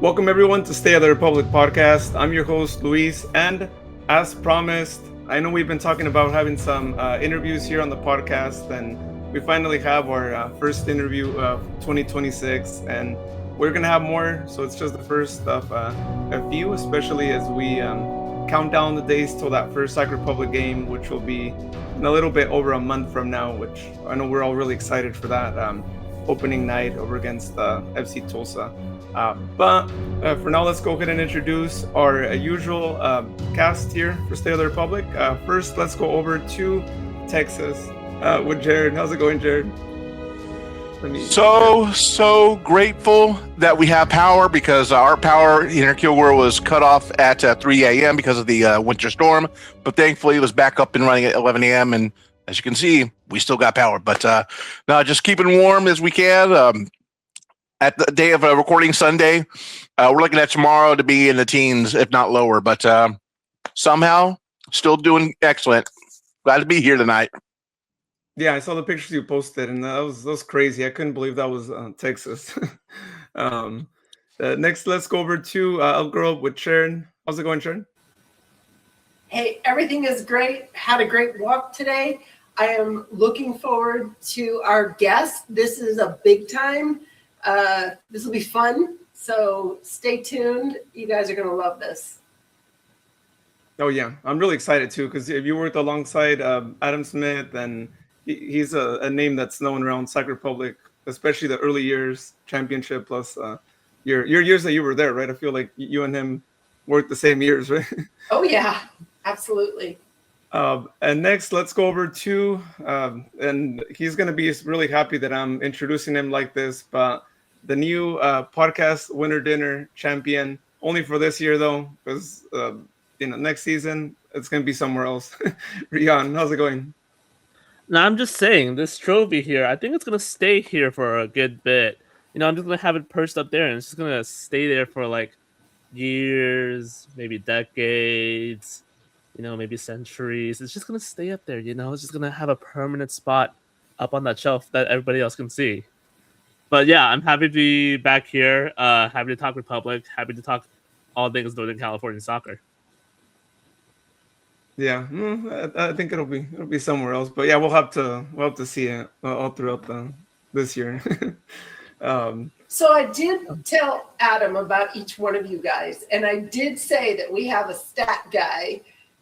Welcome everyone to Stay of the Republic podcast. I'm your host Luis, and as promised, I know we've been talking about having some interviews here on the podcast, and we finally have our first interview of 2026, and we're gonna have more. So it's just the first of a few, especially as we count down the days till that first Sacramento Republic game, which will be in a little bit over a month from now. Which I know we're all really excited for that opening night over against FC Tulsa. But for now, let's go ahead and introduce our usual cast here for State of the Republic. First, let's go over to Texas with Jared. How's it going, Jared? So grateful that we have power, because our power in our Kilgore was cut off at 3 a.m. because of the winter storm. But thankfully, it was back up and running at 11 a.m. And as you can see, we still got power. But no, just keeping warm as we can. At the day of recording Sunday, we're looking at tomorrow to be in the teens, if not lower. But somehow, still doing excellent. Glad to be here tonight. Yeah, I saw the pictures you posted, and that was crazy. I couldn't believe that was Texas. Next, let's go over to I'll grow up with Sharon. How's it going, Sharon? Hey, everything is great. Had a great walk today. I am looking forward to our guest. This is a big time. This will be fun. So stay tuned. You guys are going to love this. Oh yeah, I'm really excited too, because if you worked alongside Adam Smith, and he's a name that's known around Sacramento Republic, especially the early years championship, plus your years that you were there, right? I feel like you and him worked the same years, right? Oh yeah, absolutely. And next, let's go over to, and he's going to be really happy that I'm introducing him like this, but the new podcast winner dinner champion, only for this year though, because next season it's going to be somewhere else. Rian, how's it going? No, I'm just saying, this trophy here, I think it's going to stay here for a good bit. I'm just going to have it perched up there, and it's just going to stay there for like years, maybe decades, maybe centuries. It's just going to stay up there, It's just going to have a permanent spot up on that shelf that everybody else can see. But yeah, I'm happy to be back here, happy to talk Republic, happy to talk all things Northern California soccer. Yeah, I think it'll be somewhere else, but yeah, we'll have to see it all throughout this year. So I did tell Adam about each one of you guys, and I did say that we have a stat guy,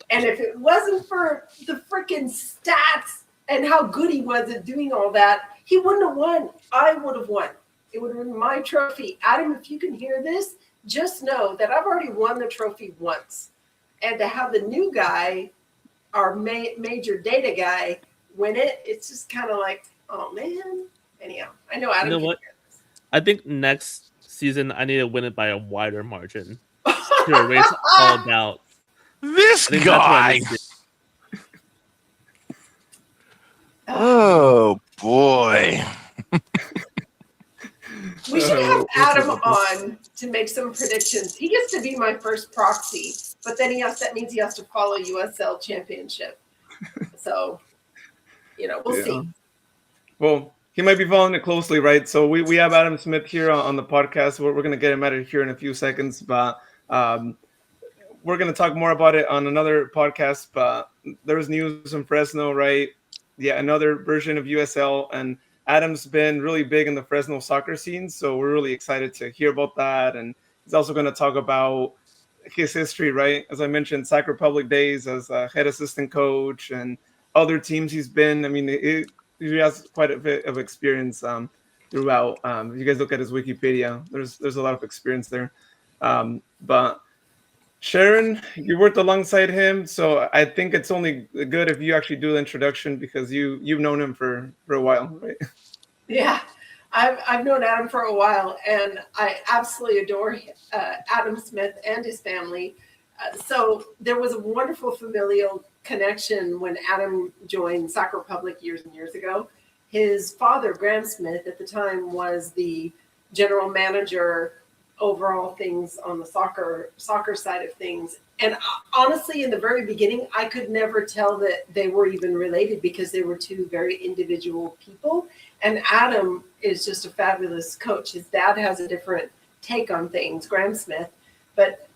and if it wasn't for the freaking stats and how good he was at doing all that, he wouldn't have won. I would have won. It would have been my trophy. Adam, if you can hear this, just know that I've already won the trophy once. And to have the new guy, our major data guy, win it, it's just kind of like, oh, man. Anyhow, I know Adam can hear this. I think next season I need to win it by a wider margin to erase all doubt. This guy. Oh, boy. We should have Adam on to make some predictions. He gets to be my first proxy, but then that means he has to follow USL championship. So, we'll see. Well, he might be following it closely, right? So we have Adam Smith here on the podcast. We're going to get him out of here in a few seconds, but we're going to talk more about it on another podcast. But there's news from Fresno, right? Yeah, another version of USL, and Adam's been really big in the Fresno soccer scene, so we're really excited to hear about that. And he's also going to talk about his history, right? As I mentioned, Sacramento Republic days as a head assistant coach and other teams he's been. I mean, he has quite a bit of experience throughout. If you guys look at his Wikipedia, there's a lot of experience there. But Sharon, you worked alongside him, so I think it's only good if you actually do the introduction, because you've known him for a while, right? Yeah, I've known Adam for a while, and I absolutely adore Adam Smith and his family. So there was a wonderful familial connection when Adam joined Sacramento Republic years and years ago. His father, Graham Smith, at the time was the general manager overall things on the soccer side of things. And honestly, in the very beginning, I could never tell that they were even related, because they were two very individual people. And Adam is just a fabulous coach. His dad has a different take on things, Graham Smith. But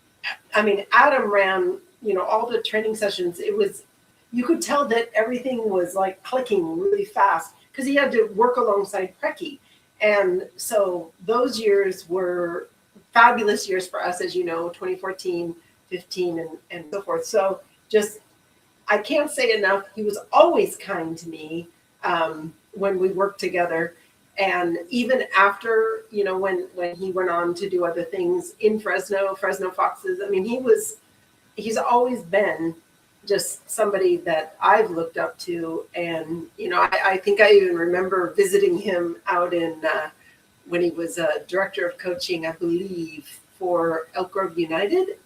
I mean, Adam ran, all the training sessions. You could tell that everything was like clicking really fast because he had to work alongside Preki. And so those years were fabulous years for us, as you know, 2014, 15, and so forth. So just, I can't say enough. He was always kind to me when we worked together. And even after, when he went on to do other things in Fresno Foxes, I mean, he's always been just somebody that I've looked up to. And, I think I even remember visiting him out in, when he was a director of coaching, I believe, for Elk Grove United.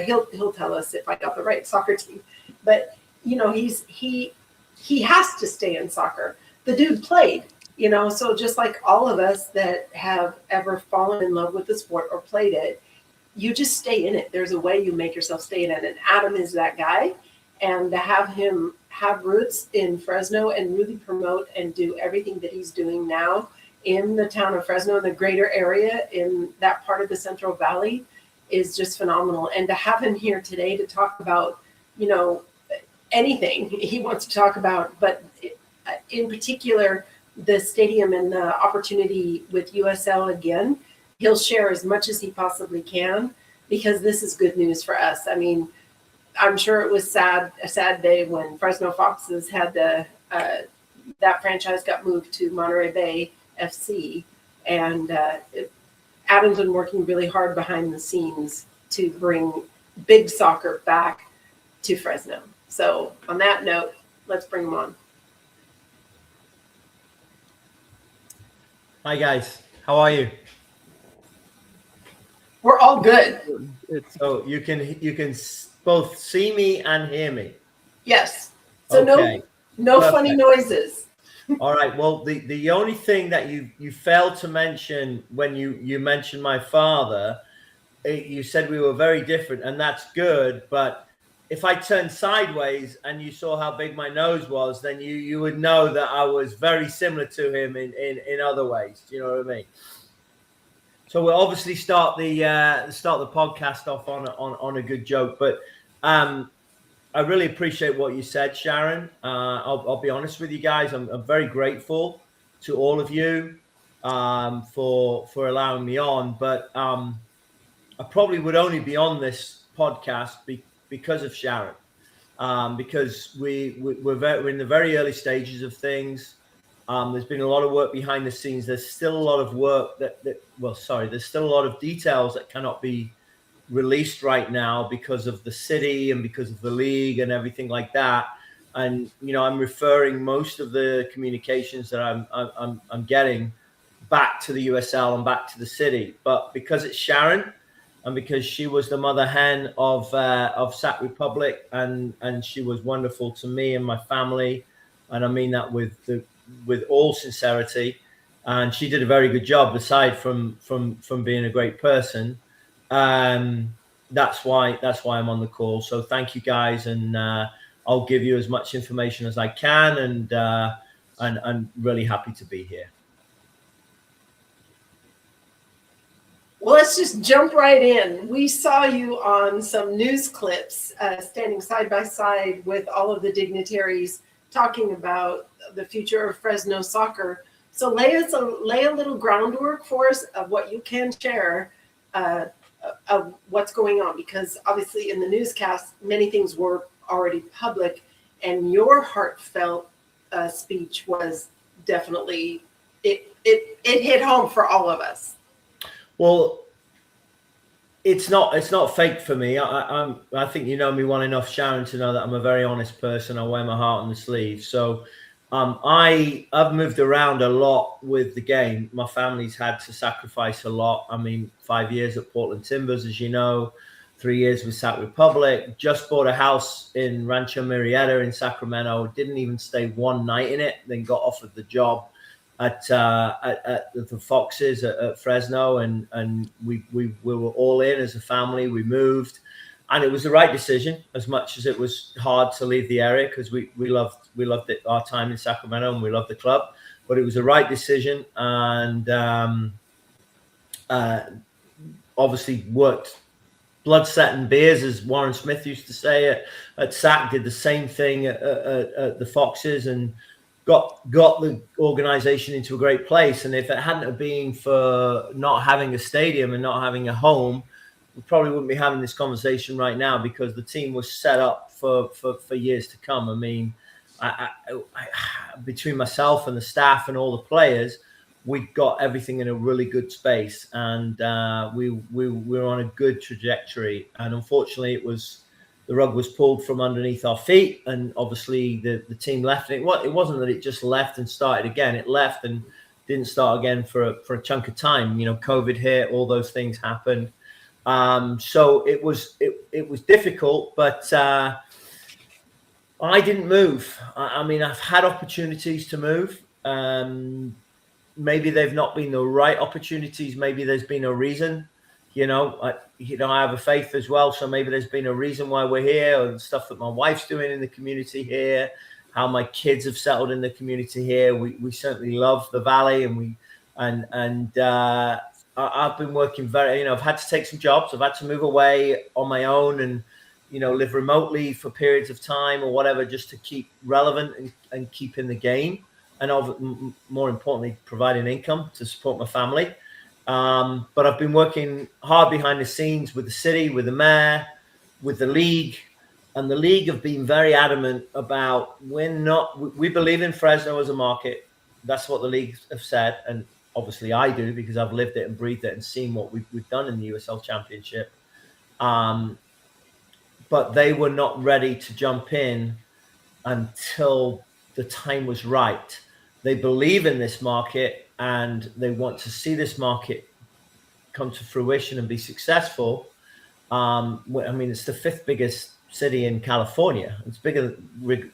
He'll tell us if I got the right soccer team. But, he has to stay in soccer. The dude played. So just like all of us that have ever fallen in love with the sport or played it, you just stay in it. There's a way you make yourself stay in it. And Adam is that guy. And to have him have roots in Fresno and really promote and do everything that he's doing now in the town of Fresno, in the greater area, in that part of the Central Valley, is just phenomenal. And to have him here today to talk about, anything he wants to talk about, but in particular, the stadium and the opportunity with USL again, he'll share as much as he possibly can, because this is good news for us. I mean, I'm sure it was a sad day when Fresno Foxes had that franchise got moved to Monterey Bay FC. And Adam's been working really hard behind the scenes to bring big soccer back to Fresno. So on that note, let's bring him on. Hi guys, how are you? We're all good. So you can both see me and hear me. Yes. So okay. no Perfect. Funny noises. All right. Well, the only thing that you failed to mention when you mentioned my father, you said we were very different, and that's good. But if I turned sideways and you saw how big my nose was, then you would know that I was very similar to him in other ways. Do you know what I mean? So we'll obviously start the podcast off on a good joke. But I really appreciate what you said, Sharon. I'll be honest with you guys. I'm very grateful to all of you for allowing me on. But I probably would only be on this podcast because of Sharon, because we're in the very early stages of things. There's been a lot of work behind the scenes. There's still a lot of work there's still a lot of details that cannot be released right now because of the city and because of the league and everything like that. And I'm referring most of the communications that I'm getting back to the USL and back to the city. But because it's Sharon, and because she was the mother hen of Sac Republic, and she was wonderful to me and my family, and I mean that with all sincerity, and she did a very good job aside from being a great person. That's why I'm on the call. So thank you guys, and I'll give you as much information as I can, and I'm really happy to be here. Well, let's just jump right in. We saw you on some news clips standing side by side with all of the dignitaries talking about the future of Fresno soccer. So lay a little groundwork for us of what you can share of what's going on, because obviously in the newscast, many things were already public, and your heartfelt speech was definitely, it hit home for all of us. Well, it's not fake for me. I think you know me well enough, Sharon, to know that I'm a very honest person. I wear my heart on the sleeve. So I've moved around a lot with the game. My family's had to sacrifice a lot. I mean, 5 years at Portland Timbers, as you know, 3 years with Sac Republic. Just bought a house in Rancho Murrieta in Sacramento. Didn't even stay one night in it. Then got offered the job at the Foxes at Fresno, and we were all in as a family. We moved, and it was the right decision, as much as it was hard to leave the area, because we loved our time in Sacramento and we loved the club. But it was the right decision, and obviously worked blood, sweat, and beers, as Warren Smith used to say at SAC, did the same thing at the Foxes, and got the organization into a great place. And if it hadn't have been for not having a stadium and not having a home, we probably wouldn't be having this conversation right now, because the team was set up for years to come. I mean, I between myself and the staff and all the players, we got everything in a really good space, and we were on a good trajectory. And unfortunately, the rug was pulled from underneath our feet, and obviously the team left. It wasn't that it just left and started again. It left and didn't start again for a chunk of time. You know, COVID hit, all those things happened. So it was difficult, but I didn't move. I mean, I've had opportunities to move. Maybe they've not been the right opportunities. Maybe there's been a reason. You know, I have a faith as well, so maybe there's been a reason why we're here, or the stuff that my wife's doing in the community here, how my kids have settled in the community here. We certainly love the Valley, and I've been working very. I've had to take some jobs. I've had to move away on my own, and live remotely for periods of time or whatever, just to keep relevant and keep in the game, and more importantly, providing income to support my family. But I've been working hard behind the scenes with the city, with the mayor, with the league, and the league have been very adamant about we believe in Fresno as a market. That's what the league have said, and obviously I do, because I've lived it and breathed it and seen what we've done in the USL Championship. But they were not ready to jump in until the time was right. They believe in this market, and they want to see this market come to fruition and be successful. I mean, it's the 5th biggest city in California. It's bigger,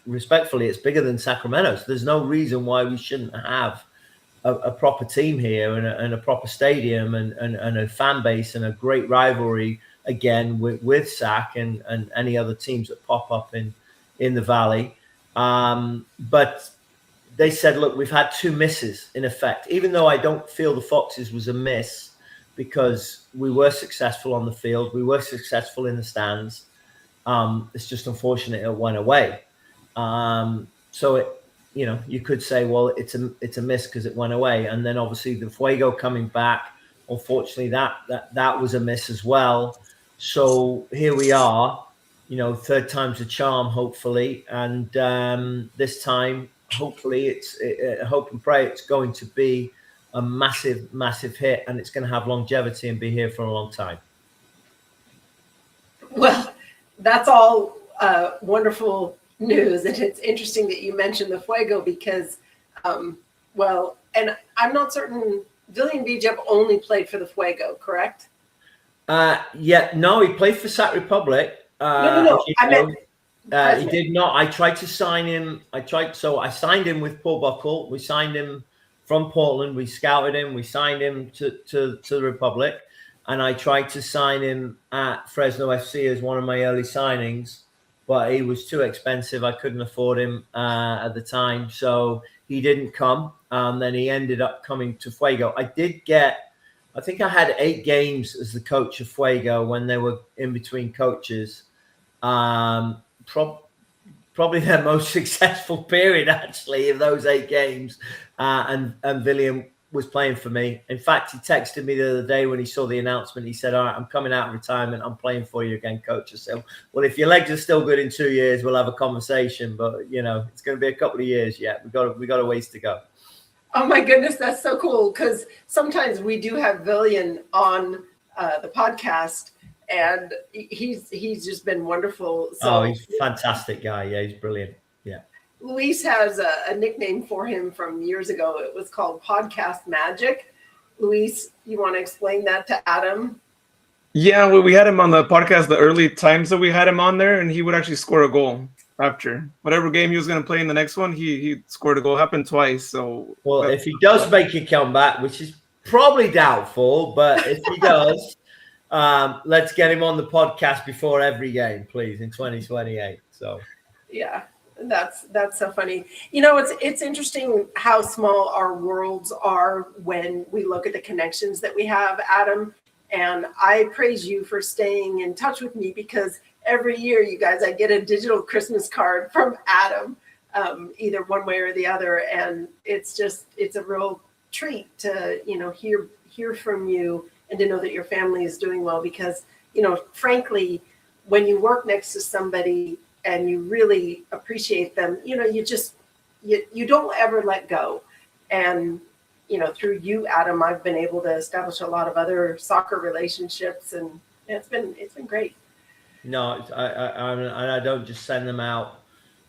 respectfully, it's bigger than Sacramento. So there's no reason why we shouldn't have a proper team here, and a proper stadium, and a fan base, and a great rivalry again with SAC and any other teams that pop up in the Valley. But they said, look, we've had 2 misses in effect, even though I don't feel the Foxes was a miss, because we were successful on the field. We were successful in the stands. It's just unfortunate it went away. So you could say, well, it's a miss because it went away. And then obviously the Fuego coming back, unfortunately that was a miss as well. So here we are, 3rd time's a charm, hopefully. And this time, hopefully I hope and pray it's going to be a massive, massive hit, and it's going to have longevity and be here for a long time. Well, that's all wonderful news. And it's interesting that you mentioned the Fuego, because, and I'm not certain, Villian Bijep only played for the Fuego, correct? No, he played for Sac Republic. No. He did not. I tried to sign him. I signed him with Paul Buckle. We signed him from Portland. We scouted him. We signed him to the Republic. And I tried to sign him at Fresno FC as one of my early signings, but he was too expensive. I couldn't afford him at the time. So he didn't come. Then he ended up coming to Fuego. I think I had 8 games as the coach of Fuego when they were in between coaches. Probably their most successful period, actually, of those 8 games. And Villian was playing for me. In fact, he texted me the other day when he saw the announcement. He said, all right, I'm coming out of retirement. I'm playing for you again, coach. I said, well, if your legs are still good in 2 years, we'll have a conversation. But, it's going to be a couple of years yet. We got a ways to go. Oh, my goodness. That's so cool. Because sometimes we do have Villian on the podcast, and he's just been wonderful. So, he's a fantastic guy. Yeah, he's brilliant. Yeah. Luis has a nickname for him from years ago. It was called Podcast Magic. Luis, you want to explain that to Adam? Yeah, we had him on the podcast the early times that we had him on there, and he would actually score a goal after whatever game he was going to play in the next one. He scored a goal. Happened twice. So, well, if he does make a comeback, which is probably doubtful, but if he does, let's get him on the podcast before every game, please, in 2028. So, yeah. That's so funny. It's interesting how small our worlds are when we look at the connections that we have, Adam. And I praise you for staying in touch with me, because every year, you guys, I get a digital Christmas card from Adam, either one way or the other. And it's a real treat to, hear from you and to know that your family is doing well, because, frankly, when you work next to somebody and you really appreciate them, you don't ever let go. And, through you, Adam, I've been able to establish a lot of other soccer relationships, and it's been great. No, I don't just send them out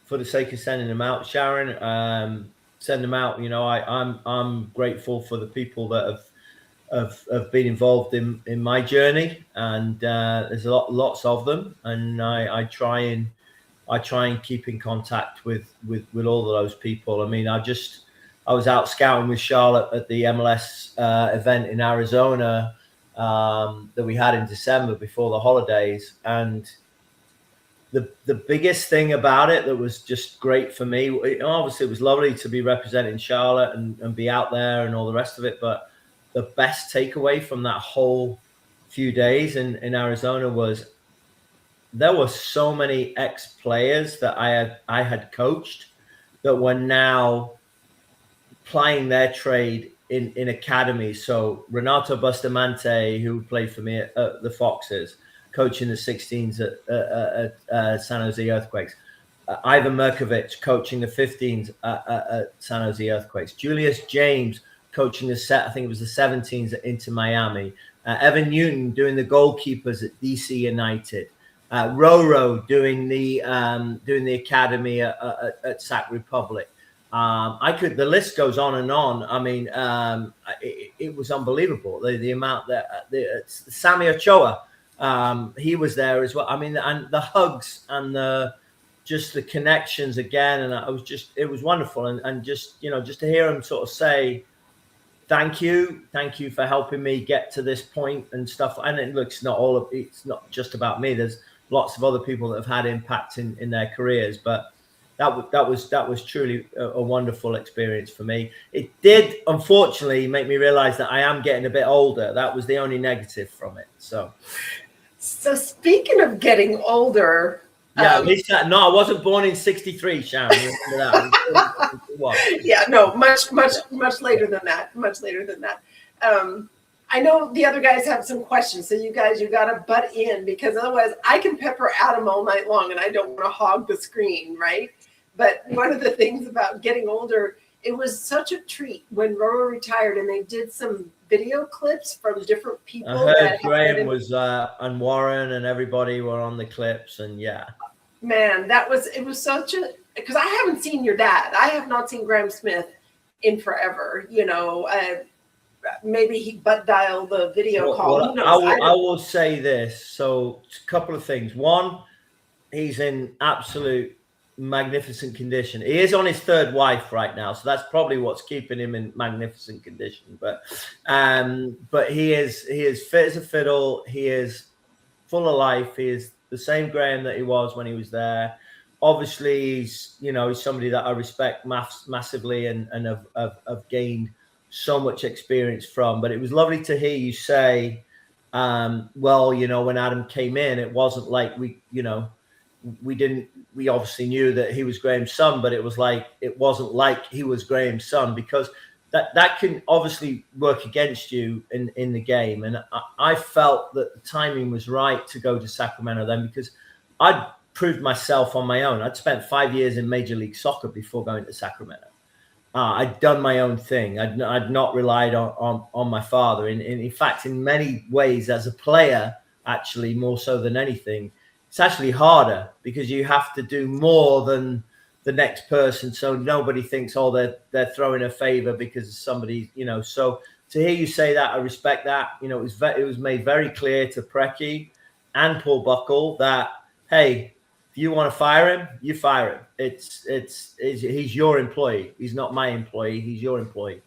for the sake of sending them out, Sharon. Send them out. I'm grateful for the people that have been involved in my journey, and there's lots of them, and I try and keep in contact with all of those people. I mean, I was out scouting with Charlotte at the MLS event in Arizona that we had in December before the holidays, and the biggest thing about it that was just great for me, obviously it was lovely to be representing Charlotte and be out there and all the rest of it, but the best takeaway from that whole few days in Arizona was there were so many ex-players that I had coached that were now plying their trade in academies. So Renato Bustamante, who played for me at the Foxes, coaching the 16s at San Jose Earthquakes. Ivan Merkovich coaching the 15s at San Jose Earthquakes. Julius James coaching I think it was the 17s at Inter Miami. Evan Newton doing the goalkeepers at DC United. Roro doing the academy at Sac Republic. The list goes on and on. I mean, it was unbelievable. The amount that Sammy Ochoa, he was there as well. I mean, and the hugs and the connections again. And it was wonderful. And just to hear him sort of say, thank you for helping me get to this point and stuff. And it's not just about me. There's lots of other people that have had impact in their careers, but that was truly a wonderful experience for me. It did, unfortunately, make me realize that I am getting a bit older. That was the only negative from it. So speaking of getting older, yeah, at least I wasn't born in '63, Sharon. Yeah, no, much later than that. Much later than that. I know the other guys have some questions, so you got to butt in, because otherwise I can pepper Adam all night long, and I don't want to hog the screen, right? But one of the things about getting older, it was such a treat when Roro retired, and they did some video clips from different people. I heard Graham and Warren and everybody were on the clips, and yeah. Man, it was such a, because I haven't seen your dad. I have not seen Graham Smith in forever. Maybe he butt dialed the video call. Well, I will say this. So a couple of things. One, he's in absolute magnificent condition. He is on his third wife right now, so that's probably what's keeping him in magnificent condition. But he is fit as a fiddle. He is full of life. He is the same Graham that he was when he was there. Obviously, he's somebody that I respect massively and have gained so much experience from. But it was lovely to hear you say, when Adam came in, it wasn't like we obviously knew that he was Graham's son, but it wasn't like he was Graham's son, because that can obviously work against you in the game. And I felt that the timing was right to go to Sacramento then, because I'd proved myself on my own. I'd spent 5 years in Major League Soccer before going to Sacramento. I'd done my own thing. I'd not relied on my father. In fact, in many ways, as a player, actually, more so than anything, it's actually harder, because you have to do more than the next person. So nobody thinks, they're throwing a favor because somebody, So to hear you say that, I respect that. It was made very clear to Preki and Paul Buckle that, hey, if you want to fire him, you fire him. He's your employee. He's not my employee. He's your employee.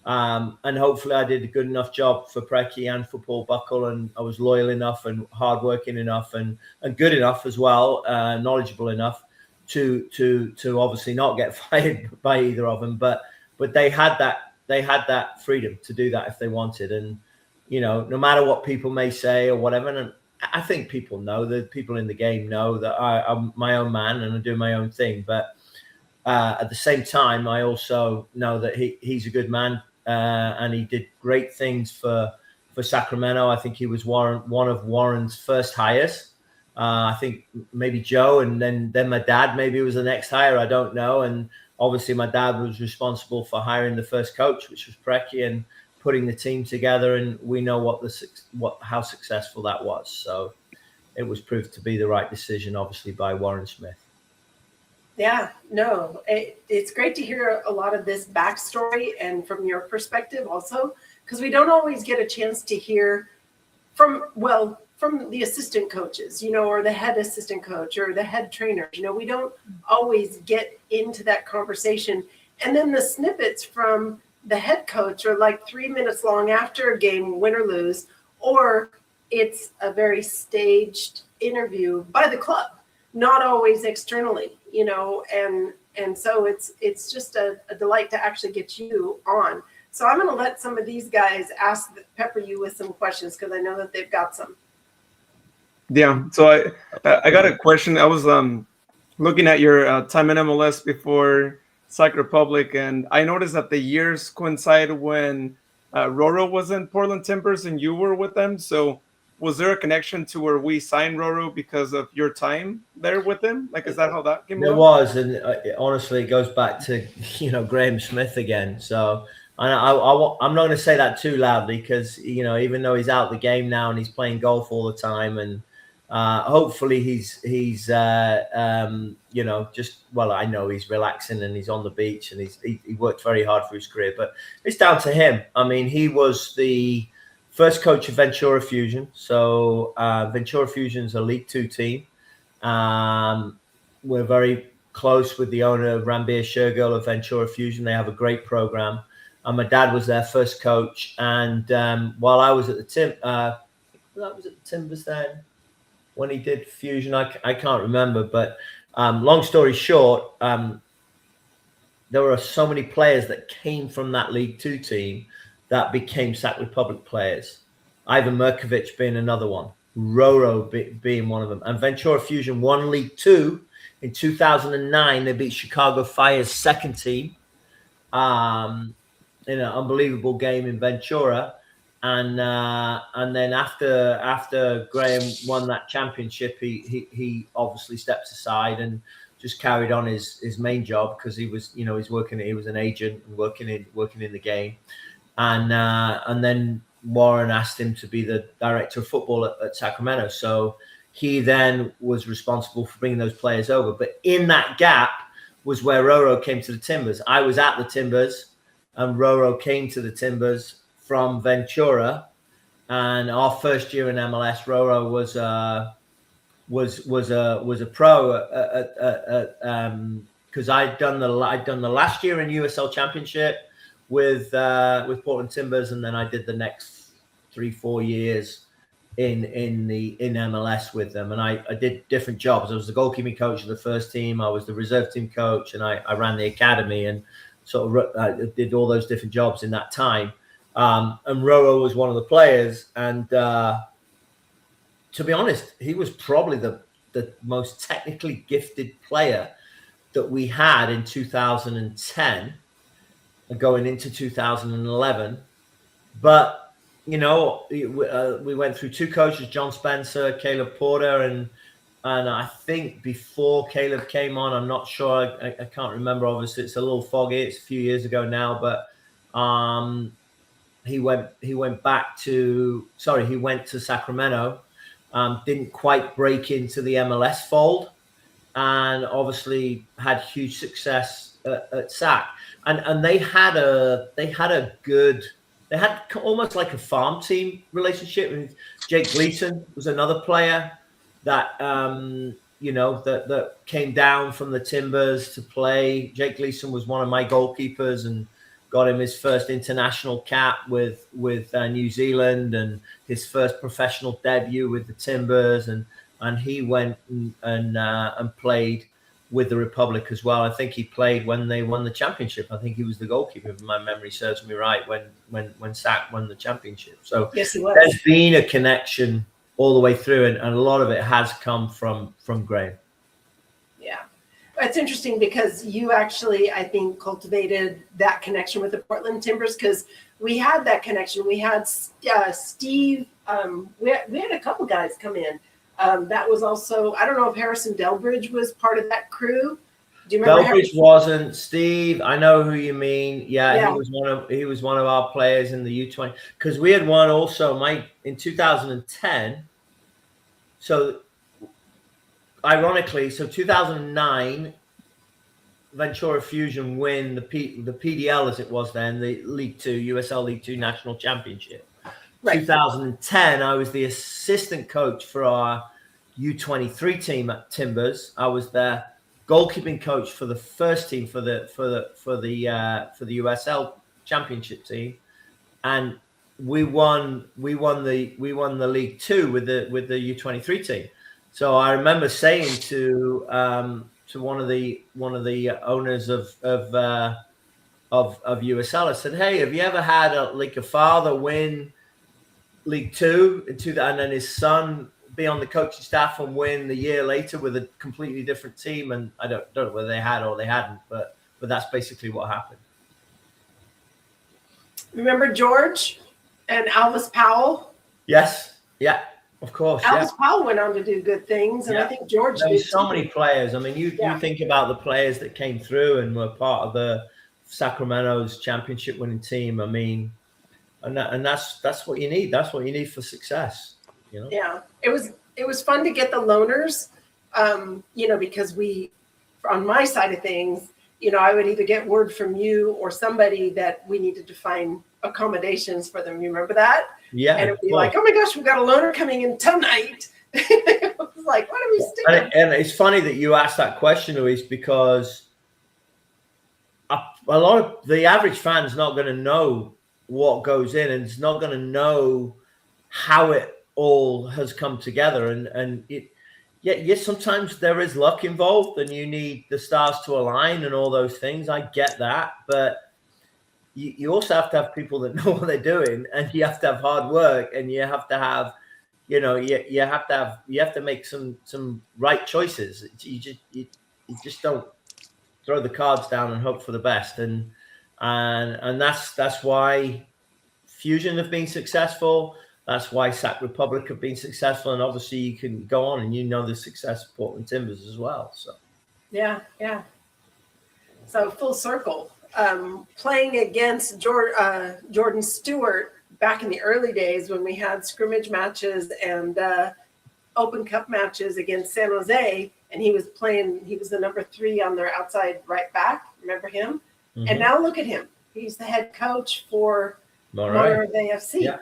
And hopefully I did a good enough job for Preki and for Paul Buckle, and I was loyal enough and hardworking enough and good enough as well, knowledgeable enough to obviously not get fired by either of them. But they had that freedom to do that if they wanted. And no matter what people may say or whatever, and I think people know, the people in the game know that I'm my own man and I do my own thing. But at the same time, I also know that he's a good man, and he did great things for Sacramento. I think he was one of Warren's first hires. I think maybe Joe, and then my dad maybe was the next hire. I don't know. And obviously, my dad was responsible for hiring the first coach, which was Preki, and putting the team together. And we know how successful that was. So it was proved to be the right decision, obviously, by Warren Smith. Yeah, no, it's great to hear a lot of this backstory and from your perspective also, because we don't always get a chance to hear from the assistant coaches, or the head assistant coach or the head trainer. We don't always get into that conversation. And then the snippets from the head coach are like 3 minutes long after a game, win or lose, or it's a very staged interview by the club, not always externally, and so it's just a delight to actually get you on. So I'm going to let some of these guys pepper you with some questions, because I know that they've got some. Yeah. So I got a question. I was looking at your time in MLS before Sac Republic, and I noticed that the years coincide when Roro was in Portland Timbers and you were with them. So was there a connection to where we signed Roro because of your time there with him? Like, is that how that came about? There was, and honestly, it goes back to Graham Smith again. So I'm not going to say that too loudly, because even though he's out the game now and he's playing golf all the time, and hopefully he's I know he's relaxing and he's on the beach, and he worked very hard for his career, but it's down to him. I mean, he was the first coach of Ventura Fusion. So Ventura Fusion's a League 2 team. We're very close with the owner, Ranbir Shergill of Ventura Fusion. They have a great program. And my dad was their first coach. And while I was at the Timbers then, when he did Fusion, I can't remember. But long story short, there were so many players that came from that League 2 team that became Sac Republic players. Ivan Merkovich being another one, Roro being one of them. And Ventura Fusion won League 2 in 2009. They beat Chicago Fire's second team in an unbelievable game in Ventura. And then after Graham won that championship, he obviously stepped aside and just carried on his main job, because he was he was an agent and working in the game. And then Warren asked him to be the director of football at Sacramento. So he then was responsible for bringing those players over. But in that gap was where Roro came to the Timbers. I was at the Timbers, and Roro came to the Timbers from Ventura. And our first year in MLS, Roro was a pro because I'd done the last year in USL Championship with Portland Timbers, and then I did the next 3-4 years in MLS with them, and I did different jobs. I was the goalkeeping coach of the first team, I was the reserve team coach, and I ran the academy, and sort of did all those different jobs in that time. And Roro was one of the players, and to be honest, he was probably the most technically gifted player that we had in 2010. Going into 2011, but we went through two coaches, John Spencer, Caleb Porter, and I think before Caleb came on, I'm not sure, I can't remember, obviously it's a little foggy, it's a few years ago now, but he went to Sacramento, didn't quite break into the MLS fold, and obviously had huge success at Sac. And they had almost like a farm team relationship. And Jake Gleason was another player that that came down from the Timbers to play. Jake Gleason was one of my goalkeepers and got him his first international cap with New Zealand, and his first professional debut with the Timbers, and he went and played with the Republic as well. I think he played when they won the championship. I think he was the goalkeeper, if my memory serves me right, when Sac won the championship. So yes, he was. There's been a connection all the way through, and a lot of it has come from Graham. Yeah. It's interesting because you actually, I think, cultivated that connection with the Portland Timbers, because we had that connection. We had Steve. We had a couple guys come in. That was also, I don't know if Harrison Delbridge was part of that crew. Do you remember? Delbridge wasn't. Steve, I know who you mean. Yeah, Yeah. he was one of our players in the U20, because we had won also, Mike, in 2010. So ironically, 2009, Ventura Fusion win the PDL as it was then, the League Two, USL League Two National Championship. Right. 2010, I was the assistant coach for our U23 team at Timbers. I was their goalkeeping coach for the first team for the USL Championship team, and we won the League Two with the U23 team. So I remember saying to one of the owners of USL, I said, "Hey, have you ever had a father win League Two and then his son be on the coaching staff and win the year later with a completely different team?" And I don't know whether they had or they hadn't, but that's basically what happened. Remember George and Alvis Powell? Yes. Yeah. Of course. Alvis Powell went on to do good things, and I think George did. There's so many players. I mean, you think about the players that came through and were part of the Sacramento's championship winning team. I mean, and that's what you need. That's what you need for success. You know? Yeah, it was fun to get the loaners, because on my side of things, I would either get word from you or somebody that we needed to find accommodations for them. You remember that? Yeah. And it would be like, oh my gosh, we've got a loaner coming in tonight. It was like, why do we stick? And it's funny that you asked that question, Luis, because a lot of the average fan's not going to know what goes in, and it's not going to know how it all has come together. And yes, sometimes there is luck involved, and you need the stars to align and all those things. I get that, but you also have to have people that know what they're doing, and you have to have hard work, and you have to have, you have to make some right choices. You just don't throw the cards down and hope for the best. And that's why Fusion have been successful. That's why Sac Republic have been successful. And obviously you can go on and the success of Portland Timbers as well. So yeah. So full circle. Playing against Jordan Stewart back in the early days when we had scrimmage matches and Open Cup matches against San Jose, and he was the number 3 on their outside right back. Remember him? Mm-hmm. And now look at him. He's the head coach for Monterey FC. Yeah.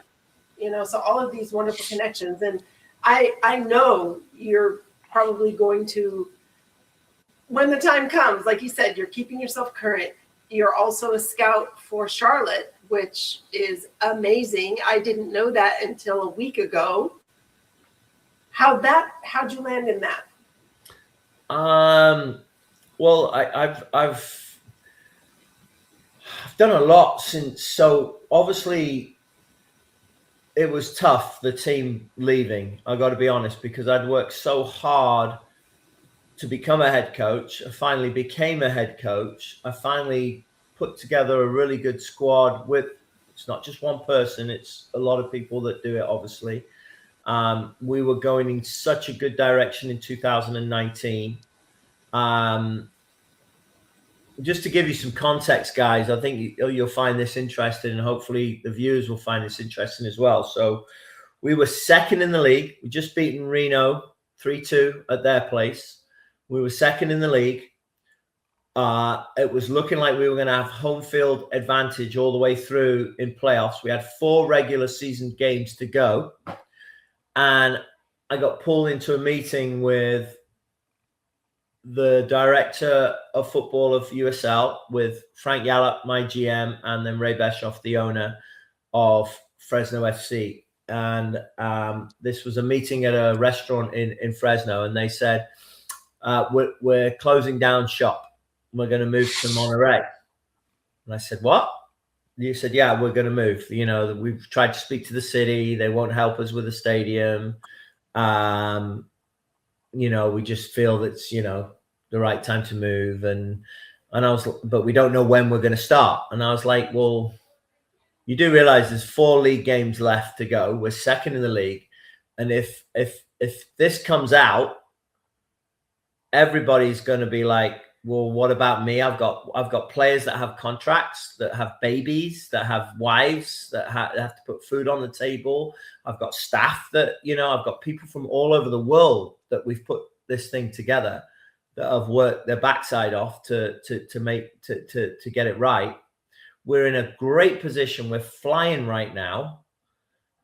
So all of these wonderful connections. And I know you're probably going to, when the time comes, like you said, you're keeping yourself current. You're also a scout for Charlotte, which is amazing. I didn't know that until a week ago. How'd you land in that? Well, I've done a lot since. So obviously, it was tough, the team leaving. I got to be honest, because I'd worked so hard to become a head coach. I finally became a head coach. I finally put together a really good squad it's not just one person, it's a lot of people that do it, obviously. We were going in such a good direction in 2019. Just to give you some context, guys, I think you'll find this interesting, and hopefully the viewers will find this interesting as well. So we were second in the league. We just beaten Reno 3-2 at their place. We were second in the league. It was looking like we were going to have home field advantage all the way through in playoffs. We had 4 regular season games to go. And I got pulled into a meeting with the director of football of USL, with Frank Yallop, my GM, and then Ray Beshoff, the owner of Fresno FC. And this was a meeting at a restaurant in Fresno. And they said, we're closing down shop. We're going to move to Monterey. And I said, what? You said, yeah, we're going to move. You know, we've tried to speak to the city. They won't help us with the stadium. You know, we just feel that's, you know, the right time to move. And I was, but we don't know when we're going to start. And I was like, well, you do realize there's 4 league games left to go. We're second in the league. And if this comes out, everybody's going to be like, well, what about me? I've got players that have contracts, that have babies, that have wives, that have to put food on the table. I've got staff that, you know, I've got people from all over the world that we've put this thing together, that have worked their backside off to get it right. We're in a great position. We're flying right now.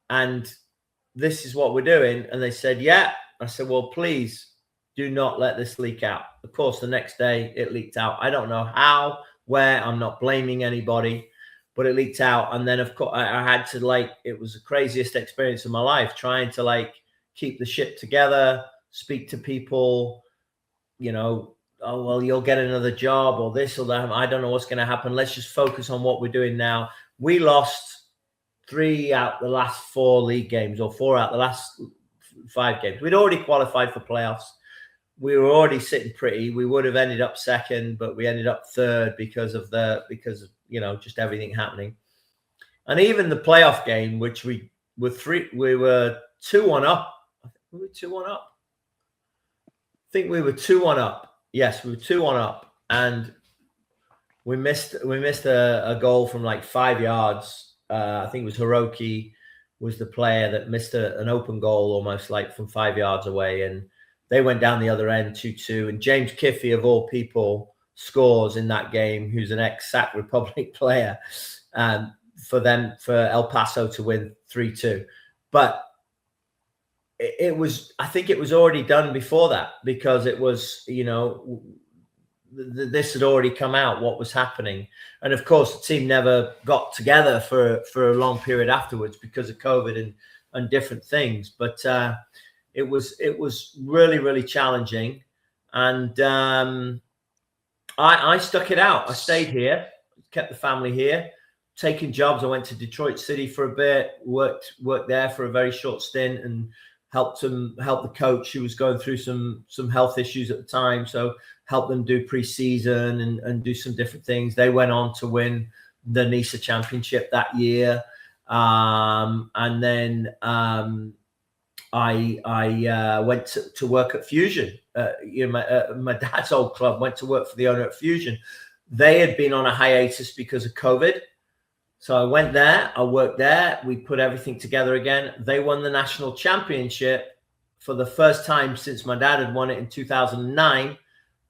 And this is what we're doing. And they said, yeah. I said, well, please do not let this leak out. Of course, the next day it leaked out. I don't know how, where, I'm not blaming anybody, but it leaked out. And then, of course, I had to, like, it was the craziest experience of my life, trying to, like, keep the ship together, speak to people, you know, oh, well, you'll get another job or this or that. I don't know what's going to happen. Let's just focus on what we're doing now. We lost 3 out the last 4 league games, or 4 out the last 5 games. We'd already qualified for playoffs. We were already sitting pretty. We would have ended up second, but we ended up third because of you know, just everything happening. And even the playoff game, which we were 2-1 up. We were 2-1 up. I think we were 2-1 up. Yes, we were 2-1 up, and we missed a goal from like 5 yards. I think it was Hiroki was the player that missed an open goal almost like from 5 yards away, and they went down the other end 2-2. And James Kiffey, of all people, scores in that game, who's an ex-Sac Republic player, for El Paso to win 3-2. But I think it was already done before that, because it was, you know, this had already come out, what was happening. And of course, the team never got together for a long period afterwards because of COVID and different things. But it was really, really challenging. And I stuck it out. I stayed here, kept the family here, taking jobs. I went to Detroit City for a bit, worked there for a very short stint, and helped the coach who was going through some health issues at the time. So helped them do preseason and do some different things. They went on to win the NISA championship that year. And then I went to work at Fusion. You know, my dad's old club, went to work for the owner at Fusion. They had been on a hiatus because of COVID. So I went there, I worked there. We put everything together again. They won the national championship for the first time since my dad had won it in 2009.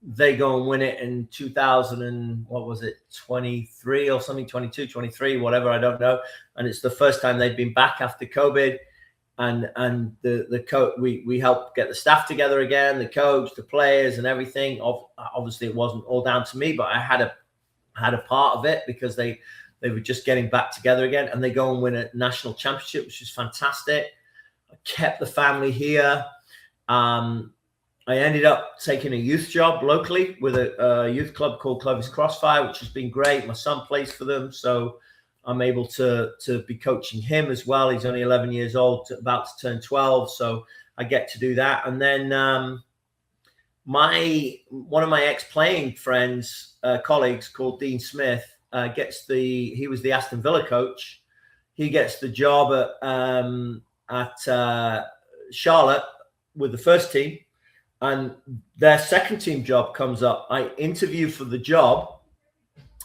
They go and win it in 2000 and what was it, 23 or something, 22, 23, whatever, I don't know. And it's the first time they've been back after COVID. And the coach, we helped get the staff together again, the coach, the players, and everything. Obviously, it wasn't all down to me, but I had a part of it, because they were just getting back together again, and they go and win a national championship, which is fantastic. I kept the family here. I ended up taking a youth job locally with a youth club called Clovis Crossfire, which has been great. My son plays for them, so I'm able to be coaching him as well. He's only 11 years old, about to turn 12, so I get to do that. And then one of my ex-playing friends, colleagues called Dean Smith, he was the Aston Villa coach. He gets the job at Charlotte with the first team, and their second team job comes up. I interview for the job.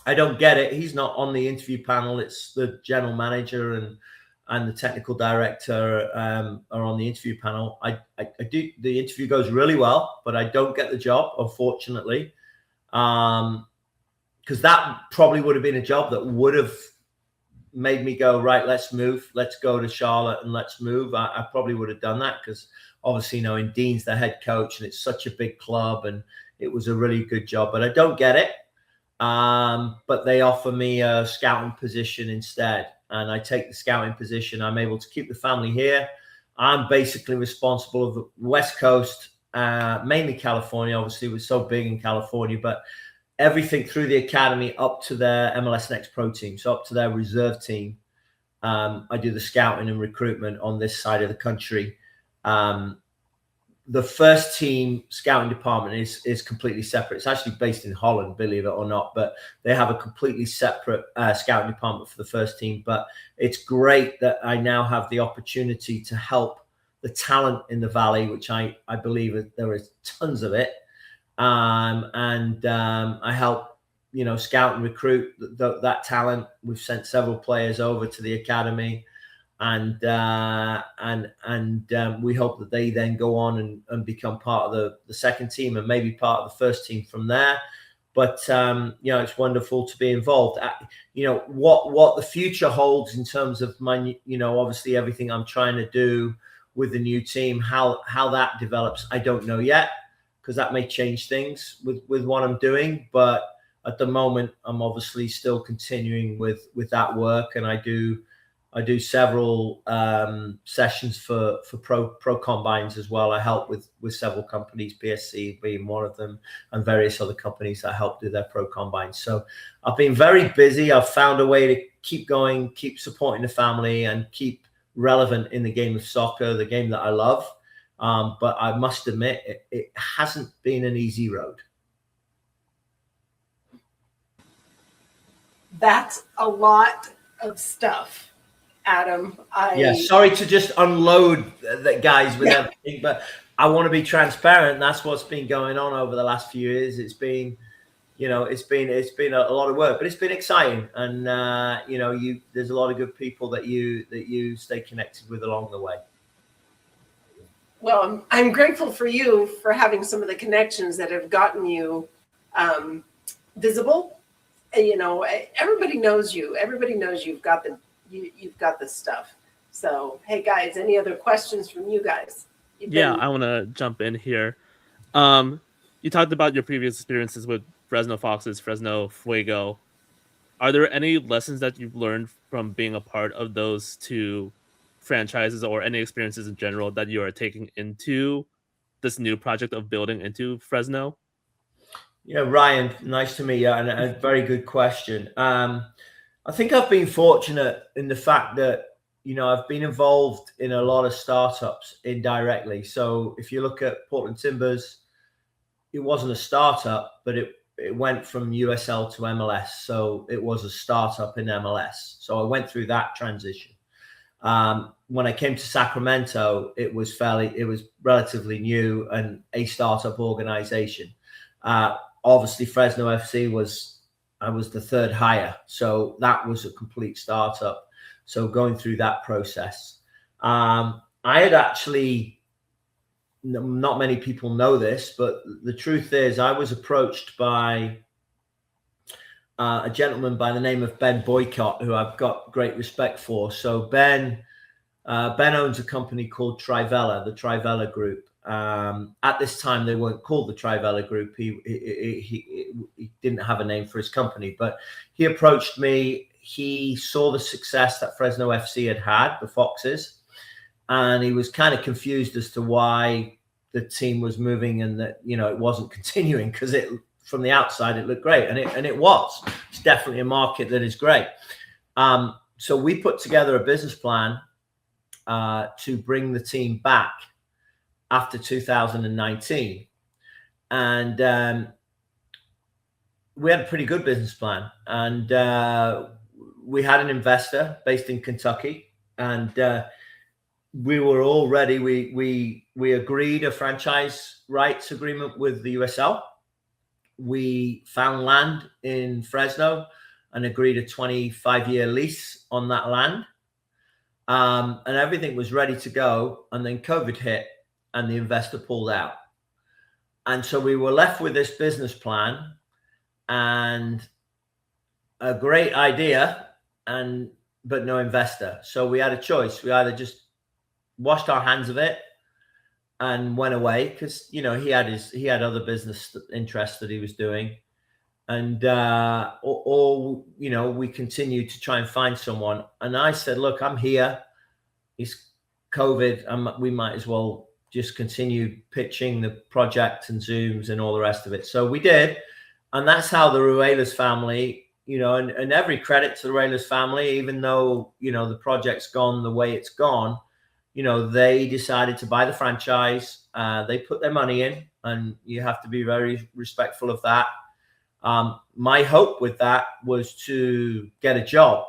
I don't get it. He's not on the interview panel. It's the general manager and the technical director are on the interview panel. I do. The interview goes really well, but I don't get the job, unfortunately, because that probably would have been a job that would have made me go, right, let's move. Let's go to Charlotte and let's move. I probably would have done that, because obviously, you know, in Dean's the head coach and it's such a big club, and it was a really good job, but I don't get it. But they offer me a scouting position instead, and I take the scouting position. I'm able to keep the family here. I'm basically responsible of the West Coast mainly California. Obviously, we're so big in California, but everything through the academy up to their MLS Next Pro team, so up to their reserve team. I do the scouting and recruitment on this side of the country. The first team scouting department is completely separate. It's actually based in Holland, believe it or not, but they have a completely separate scouting department for the first team. But it's great that I now have the opportunity to help the talent in the Valley, which I believe there is tons of it. I help, scout and recruit that talent. We've sent several players over to the academy. And we hope that they then go on and become part of the second team and maybe part of the first team from there. But it's wonderful to be involved. What the future holds in terms of my, obviously everything I'm trying to do with the new team, how that develops, I don't know yet, because that may change things with what I'm doing. But at the moment, I'm obviously still continuing with that work, and I do several sessions for pro combines as well. I help with several companies, PSC being one of them, and various other companies that help do their pro combines. So I've been very busy. I've found a way to keep going, keep supporting the family, and keep relevant in the game of soccer, the game that I love. But I must admit, it hasn't been an easy road. That's a lot of stuff, Adam. Sorry to just unload the guys with everything, but I want to be transparent. That's what's been going on over the last few years. It's been, it's been a lot of work, but it's been exciting. And there's a lot of good people that you stay connected with along the way. Well, I'm grateful for you for having some of the connections that have gotten you visible. Everybody knows you. Everybody knows you've got the stuff. So, hey guys, any other questions from you guys? I want to jump in here. You talked about your previous experiences with Fresno Foxes, Fresno Fuego. Are there any lessons that you've learned from being a part of those two franchises, or any experiences in general that you are taking into this new project of building into Fresno? Yeah, Ryan, nice to meet you, and a very good question. I think I've been fortunate in the fact that, I've been involved in a lot of startups indirectly. So if you look at Portland Timbers, it wasn't a startup, but it went from USL to MLS. So it was a startup in MLS. So I went through that transition. When I came to Sacramento, it was relatively new and a startup organization. Obviously, Fresno FC I was the third hire, so that was a complete startup. So going through that process, I had actually, not many people know this, but the truth is I was approached by a gentleman by the name of Ben Boycott, who I've got great respect for. So Ben owns a company called Trivella, the Trivella Group. At this time, they weren't called the Trivella Group. He didn't have a name for his company, but he approached me. He saw the success that Fresno FC had, the Foxes, and he was kind of confused as to why the team was moving and that, it wasn't continuing, because from the outside, it looked great. And it was. It's definitely a market that is great. So we put together a business plan to bring the team back after 2019. And we had a pretty good business plan. And we had an investor based in Kentucky. And we were all ready. We agreed a franchise rights agreement with the USL. We found land in Fresno and agreed a 25-year lease on that land. And everything was ready to go. And then COVID hit and the investor pulled out. And so we were left with this business plan and a great idea, but no investor. So we had a choice. We either just washed our hands of it and went away, because he had other business interests that he was doing, and or we continued to try and find someone. And I said, look, I'm here. It's COVID. We might as well just continue pitching the project and Zooms and all the rest of it. So we did. And that's how the Ruelas family, you know, and every credit to the Ruelas family, even though, you know, the project's gone the way it's gone, you know, they decided to buy the franchise. They put their money in, and you have to be very respectful of that. My hope with that was to get a job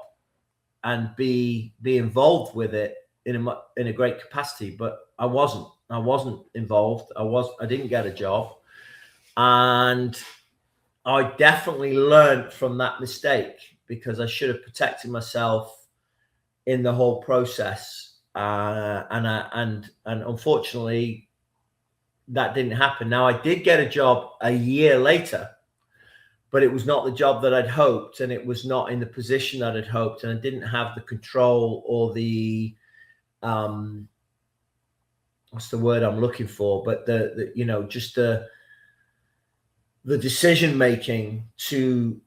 and be involved with it in a great capacity, but I wasn't involved. I didn't get a job, and I definitely learned from that mistake, because I should have protected myself in the whole process. And unfortunately, that didn't happen. Now, I did get a job a year later, but it was not the job that I'd hoped, and it was not in the position that I'd hoped, and I didn't have the control or the what's the word I'm looking for? But the you know, just the decision making to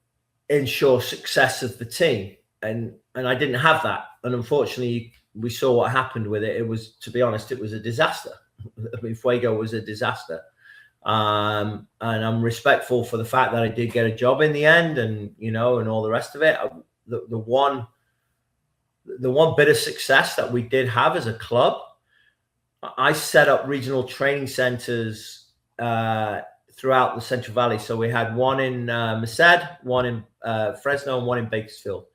ensure success of the team, and I didn't have that, and unfortunately, we saw what happened with it. It was, to be honest, it was a disaster. I mean, Fuego was a disaster. And I'm respectful for the fact that I did get a job in the end, and, you know, and all the rest of it. The one bit of success that we did have as a club, I set up regional training centers throughout the Central Valley. So we had one in Merced, one in Fresno, and one in Bakersfield.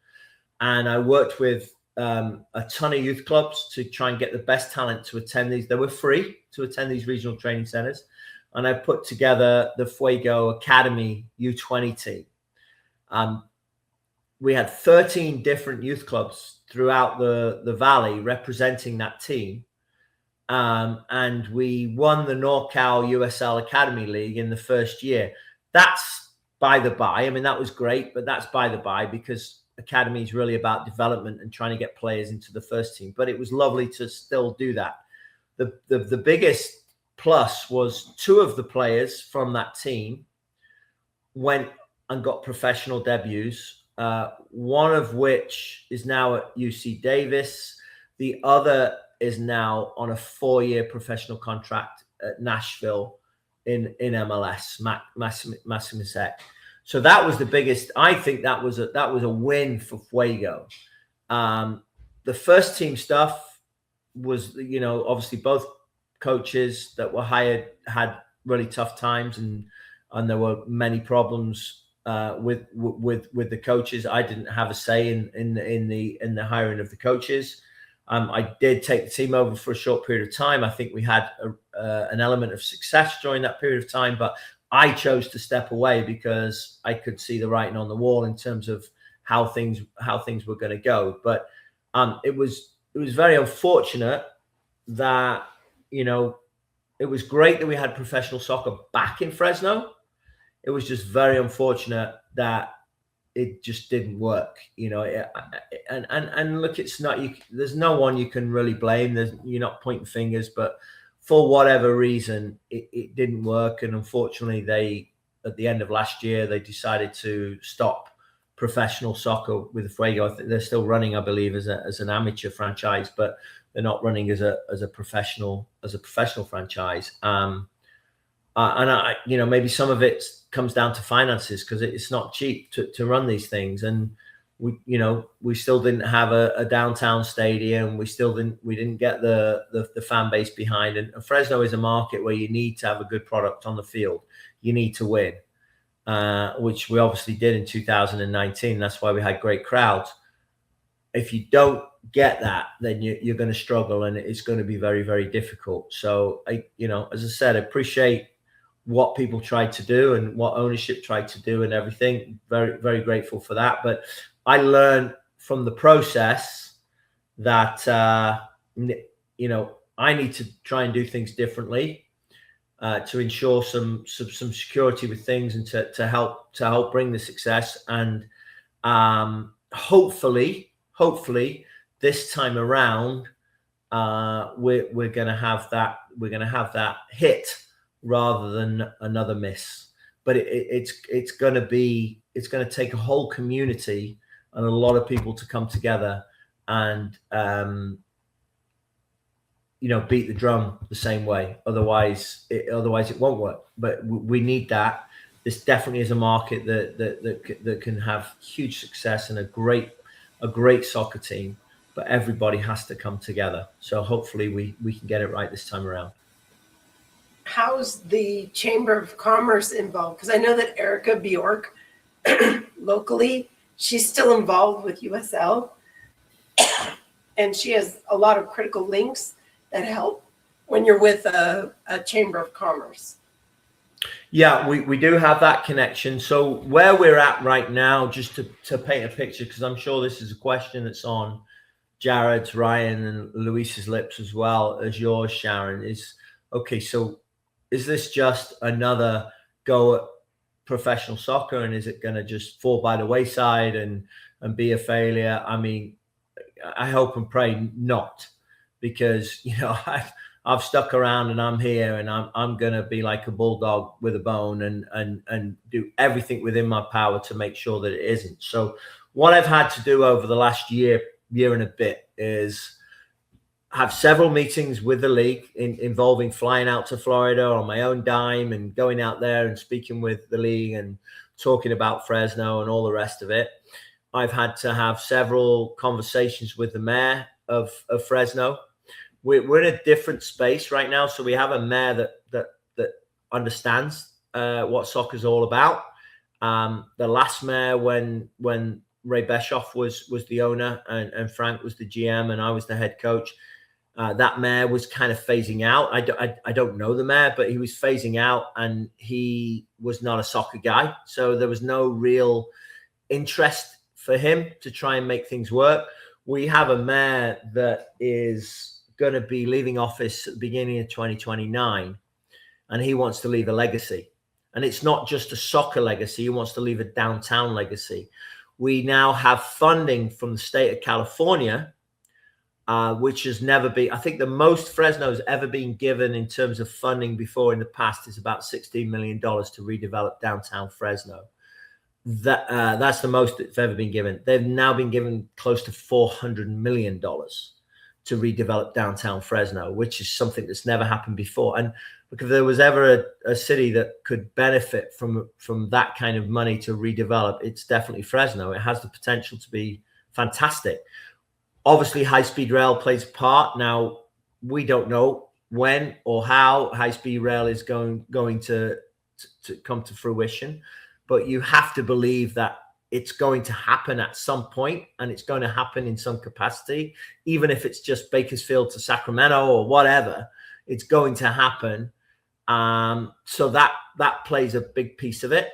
And I worked with a ton of youth clubs to try and get the best talent to attend these. They were free to attend these regional training centers. And I put together the Fuego Academy U20 team. We had 13 different youth clubs throughout the valley representing that team. And we won the NorCal USL Academy League in the first year. That's by the by. I mean, that was great, but that's by the by, because academy is really about development and trying to get players into the first team. But it was lovely to still do that. The biggest plus was 2 of the players from that team went and got professional debuts, one of which is now at UC Davis. The other is now on a 4-year professional contract at Nashville in MLS, Massimisek. So that was the biggest. I think that was a win for Fuego. The first team stuff was, you know, obviously both coaches that were hired had really tough times, and there were many problems with the coaches. I didn't have a say in the hiring of the coaches. I did take the team over for a short period of time. I think we had an element of success during that period of time, but I chose to step away because I could see the writing on the wall in terms of how things were going to go. But it was very unfortunate that, you know, it was great that we had professional soccer back in Fresno. It was just very unfortunate that it just didn't work, you know. And look, it's not, there's no one you can really blame. You're not pointing fingers, but for whatever reason, it didn't work. And unfortunately, at the end of last year, they decided to stop professional soccer with Fuego. I think they're still running, I believe, as an amateur franchise, but they're not running as a professional franchise. And I, you know, maybe some of it comes down to finances, because it's not cheap to run these things. And we still didn't have a downtown stadium. We didn't get the fan base behind. And Fresno is a market where you need to have a good product on the field. You need to win, which we obviously did in 2019. That's why we had great crowds. If you don't get that, then you're going to struggle, and it's going to be very, very difficult. So as I said, I appreciate what people tried to do and what ownership tried to do and everything. Very, very grateful for that. But I learned from the process that, I need to try and do things differently to ensure some security with things, and to help bring the success. And hopefully this time around, we're going to have that hit rather than another miss. But it's going to take a whole community and a lot of people to come together and beat the drum the same way. Otherwise it won't work. But we need that. This definitely is a market that can have huge success and a great soccer team. But everybody has to come together. So hopefully we can get it right this time around. How's the Chamber of Commerce involved? Because I know that Erica Bjork, locally, she's still involved with USL. And she has a lot of critical links that help when you're with a Chamber of Commerce. Yeah, we do have that connection. So where we're at right now, just to paint a picture, because I'm sure this is a question that's on Jared's, Ryan, and Luis's lips as well as yours, Sharon, is, okay, so is this just another go at professional soccer, and is it going to just fall by the wayside and be a failure? I mean, I hope and pray not, because I've stuck around and I'm here, and I'm going to be like a bulldog with a bone and do everything within my power to make sure that it isn't. So what I've had to do over the last year and a bit is have several meetings with the league involving flying out to Florida on my own dime and going out there and speaking with the league and talking about Fresno and all the rest of it. I've had to have several conversations with the mayor of Fresno. We're in a different space right now. So we have a mayor that understands what soccer is all about. The last mayor, when Ray Beshoff was the owner and Frank was the GM and I was the head coach, that mayor was kind of phasing out. I don't know the mayor, but he was phasing out, and he was not a soccer guy. So there was no real interest for him to try and make things work. We have a mayor that is going to be leaving office at the beginning of 2029, and he wants to leave a legacy. And it's not just a soccer legacy. He wants to leave a downtown legacy. We now have funding from the state of California, which has never been, I think the most Fresno's ever been given in terms of funding before in the past is about $16 million to redevelop downtown Fresno. That's the most that's ever been given. They've now been given close to $400 million to redevelop downtown Fresno, which is something that's never happened before. And if there was ever a city that could benefit from that kind of money to redevelop, it's definitely Fresno. It has the potential to be fantastic. Obviously, high-speed rail plays a part. Now, we don't know when or how high-speed rail is going to come to fruition, but you have to believe that it's going to happen at some point, and it's going to happen in some capacity, even if it's just Bakersfield to Sacramento or whatever. It's going to happen. So that plays a big piece of it.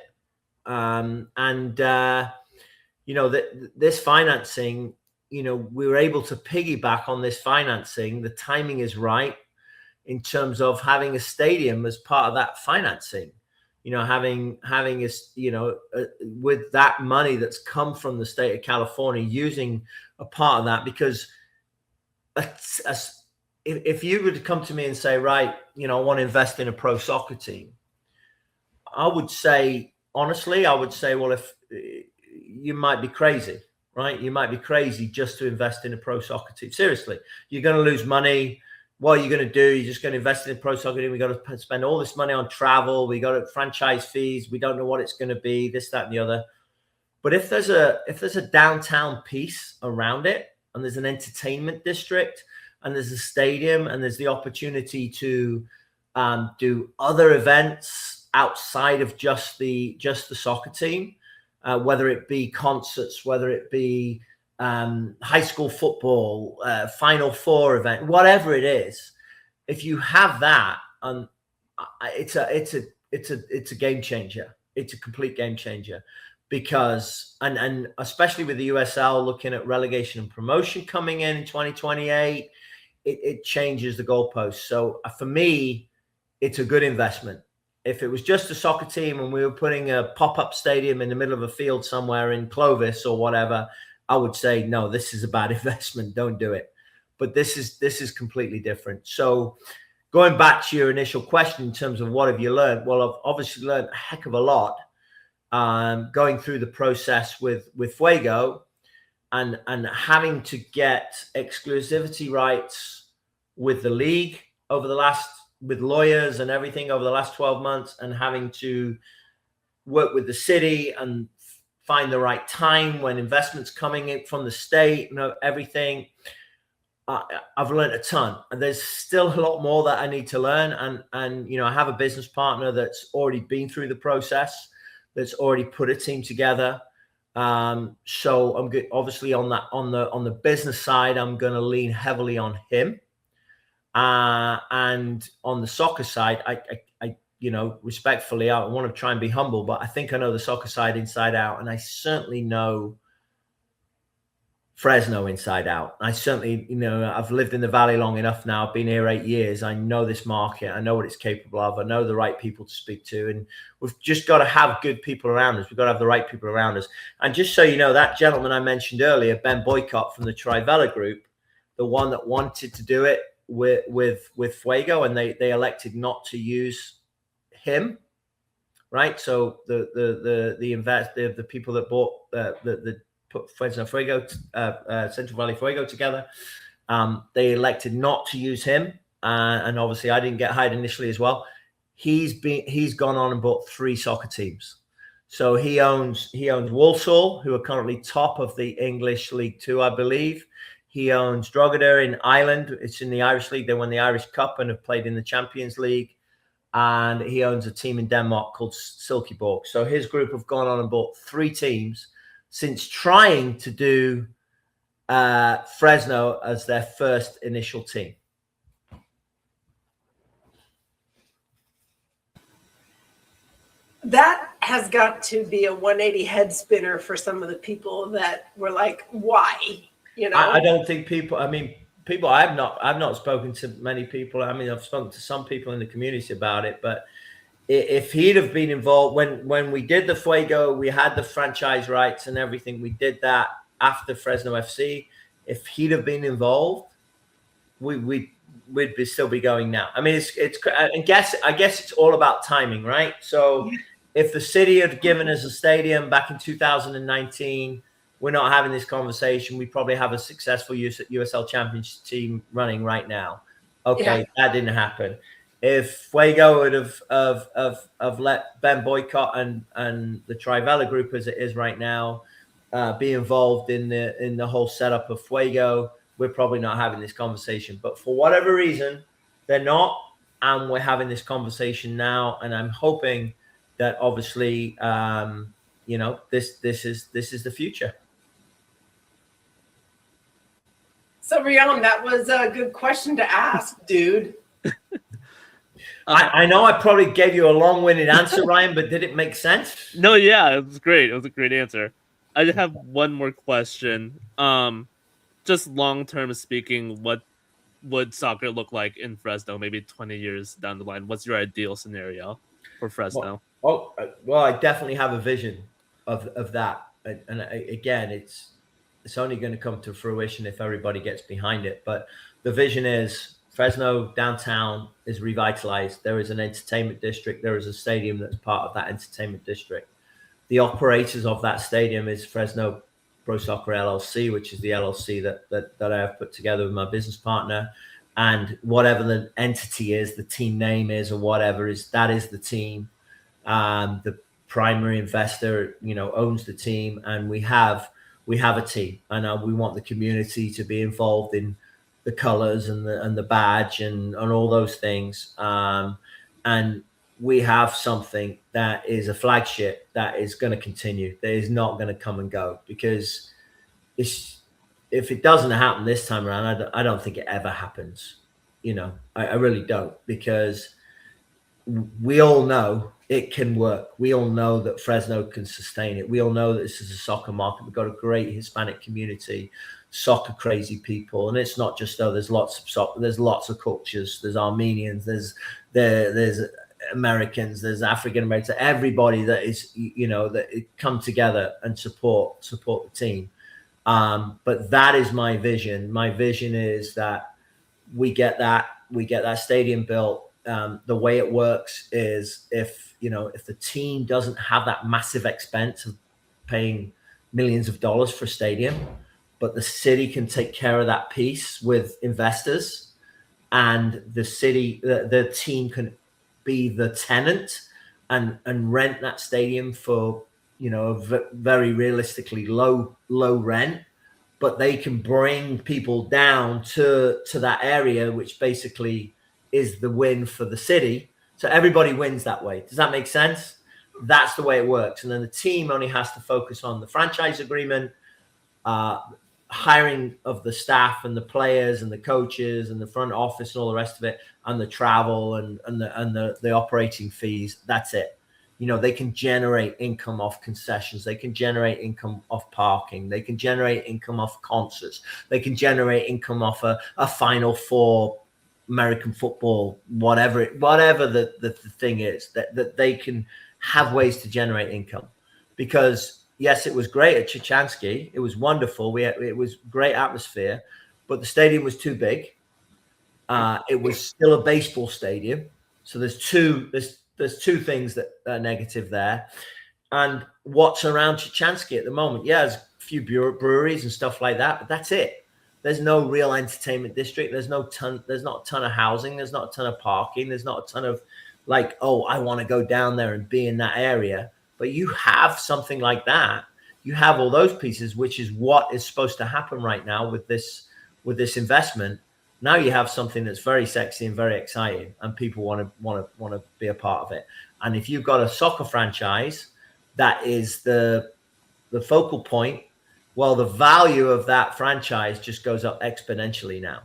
This financing, we were able to piggyback on this financing. The timing is right in terms of having a stadium as part of that financing. Having with that money that's come from the state of California, using a part of that, because if you were to come to me and say, right, I want to invest in a pro soccer team, I would say, honestly, well, if you might be crazy, right? You might be crazy just to invest in a pro soccer team. Seriously, you're going to lose money. What are you going to do? You're just going to invest in a pro soccer team. We got to spend all this money on travel. We got franchise fees. We don't know what it's going to be, this, that, and the other. But if there's a downtown piece around it, and there's an entertainment district, and there's a stadium, and there's the opportunity to do other events outside of just the soccer team, whether it be concerts, whether it be high school football, Final Four event, whatever it is. If you have that, it's a game changer. It's a complete game changer, because and especially with the USL looking at relegation and promotion coming in 2028, it changes the goalposts. So for me, it's a good investment. If it was just a soccer team and we were putting a pop-up stadium in the middle of a field somewhere in Clovis or whatever, I would say, no, this is a bad investment. Don't do it. But this is completely different. So going back to your initial question in terms of what have you learned? Well, I've obviously learned a heck of a lot going through the process with Fuego and having to get exclusivity rights with the league with lawyers and everything over the last 12 months, and having to work with the city and find the right time when investments coming in from the state, everything. I've learned a ton, and there's still a lot more that I need to learn. And I have a business partner that's already been through the process, that's already put a team together. So I'm good. Obviously, on the business side, I'm going to lean heavily on him. And on the soccer side, I respectfully, I want to try and be humble, but I think I know the soccer side inside out, and I certainly know Fresno inside out. I certainly, I've lived in the Valley long enough now. I've been here 8 years. I know this market. I know what it's capable of. I know the right people to speak to. And we've just got to have good people around us. We've got to have the right people around us. And just so you know, that gentleman I mentioned earlier, Ben Boycott from the Trivella Group, the one that wanted to do it with Fuego, and they elected not to use him, right? So the people that bought the put Fresno Fuego, Central Valley Fuego together. They elected not to use him, and obviously I didn't get hired initially as well. He's gone on and bought 3 soccer teams. So he owns Walsall, who are currently top of the English League 2, I believe. He owns Drogheda in Ireland. It's in the Irish League. They won the Irish Cup and have played in the Champions League. And he owns a team in Denmark called Silkeborg. So his group have gone on and bought 3 teams since trying to do Fresno as their first initial team. That has got to be a 180 head spinner for some of the people that were like, why? I don't think people I've not spoken to many people. I mean, I've spoken to some people in the community about it, but if he'd have been involved when we did the Fuego, we had the franchise rights and everything. We did that after Fresno FC. If he'd have been involved, we'd still be going now. I mean, I guess it's all about timing, right? So if the city had given us a stadium back in 2019, we're not having this conversation. We probably have a successful USL Championship team running right now. Okay, That didn't happen. If Fuego would have let Ben Boycott and the Trivella Group, as it is right now, be involved in the whole setup of Fuego, we're probably not having this conversation. But for whatever reason, they're not, and we're having this conversation now. And I'm hoping that obviously, this is the future. So, Rion, that was a good question to ask, dude. I know I probably gave you a long-winded answer, Ryan, but did it make sense? No, yeah, it was great. It was a great answer. I just have one more question. Just long-term speaking, what would soccer look like in Fresno maybe 20 years down the line? What's your ideal scenario for Fresno? Well, I definitely have a vision of that. And again, it's only going to come to fruition if everybody gets behind it. But the vision is Fresno downtown is revitalized. There is an entertainment district. There is a stadium that's part of that entertainment district. The operators of that stadium is Fresno Pro Soccer LLC, which is the LLC that I have put together with my business partner. And whatever the entity is, the team name is, or whatever that is the team. The primary investor, owns the team, and we have a team, and we want the community to be involved in the colors and the badge and all those things. And we have something that is a flagship that is going to continue. That is not going to come and go, because if it doesn't happen this time around, I don't think it ever happens. I really don't, because we all know it can work. We all know that Fresno can sustain it. We all know that this is a soccer market. We've got a great Hispanic community, soccer crazy people, and it's not just there's lots of soccer. There's lots of cultures. There's Armenians. There's Americans. There's African Americans. Everybody that is that come together and support the team. But that is my vision. My vision is that we get that stadium built. The way it works is if the team doesn't have that massive expense of paying millions of dollars for a stadium, but the city can take care of that piece with investors, and the city, the team can be the tenant and rent that stadium for, very realistically low rent, but they can bring people down to that area, which basically is the win for the city. So everybody wins that way. Does that make sense? That's the way it works. And then the team only has to focus on the franchise agreement, hiring of the staff and the players and the coaches and the front office and all the rest of it, and the travel and the operating fees. That's it. They can generate income off concessions. They can generate income off parking. They can generate income off concerts. They can generate income off a Final Four, American football, whatever the thing is, that they can have ways to generate income. Because yes, it was great at Chichanski. It was wonderful. It was great atmosphere, but the stadium was too big. It was still a baseball stadium. So there's two things that are negative there. And what's around Chichanski at the moment? Yeah, there's a few breweries and stuff like that, but that's it. There's no real entertainment district. There's not a ton of housing. There's not a ton of parking. There's not a ton of like, oh, I want to go down there and be in that area. But you have something like that. You have all those pieces, which is what is supposed to happen right now with this investment. Now you have something that's very sexy and very exciting, and people want to be a part of it. And if you've got a soccer franchise that is the focal point, well, the value of that franchise just goes up exponentially now.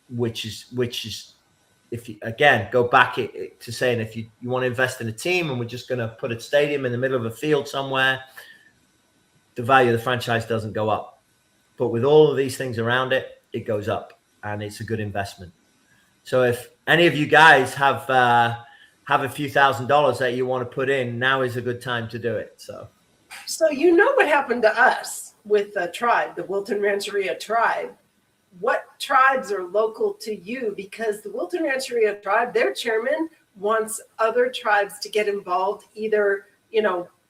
Which is if you again go back to saying, if you want to invest in a team and we're just going to put a stadium in the middle of a field somewhere, the value of the franchise doesn't go up. But with all of these things around it, it goes up, and it's a good investment. So if any of you guys have a few $1,000s that you want to put in, now is a good time to do it. So what happened to us with the tribe, the Wilton Rancheria tribe? What tribes are local to you? Because the Wilton Rancheria tribe, their chairman wants other tribes to get involved, either,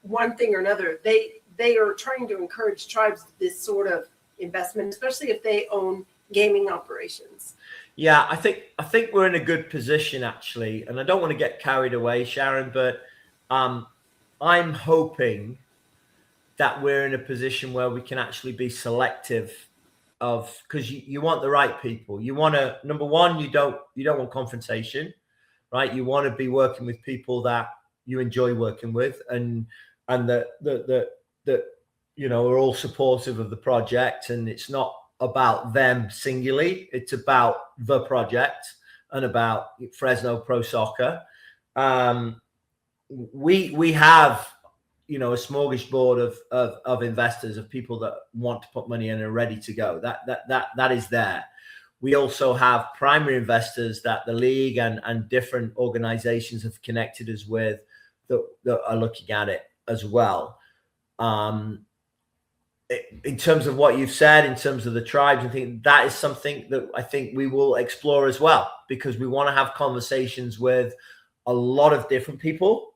one thing or another. They are trying to encourage tribes this sort of investment, especially if they own gaming operations. Yeah, I think we're in a good position, actually, and I don't want to get carried away, Sharon, but I'm hoping that we're in a position where we can actually be selective of, because you want the right people. You want to, number one, you don't want confrontation, right? You want to be working with people that you enjoy working with, and that are all supportive of the project, and it's not about them singularly. It's about the project and about Fresno Pro Soccer. We have, a smorgasbord of investors, of people that want to put money in and are ready to go. That is there. We also have primary investors that the league and different organizations have connected us with that are looking at it as well. In terms of what you've said, in terms of the tribes, I think that is something that I think we will explore as well, because we want to have conversations with a lot of different people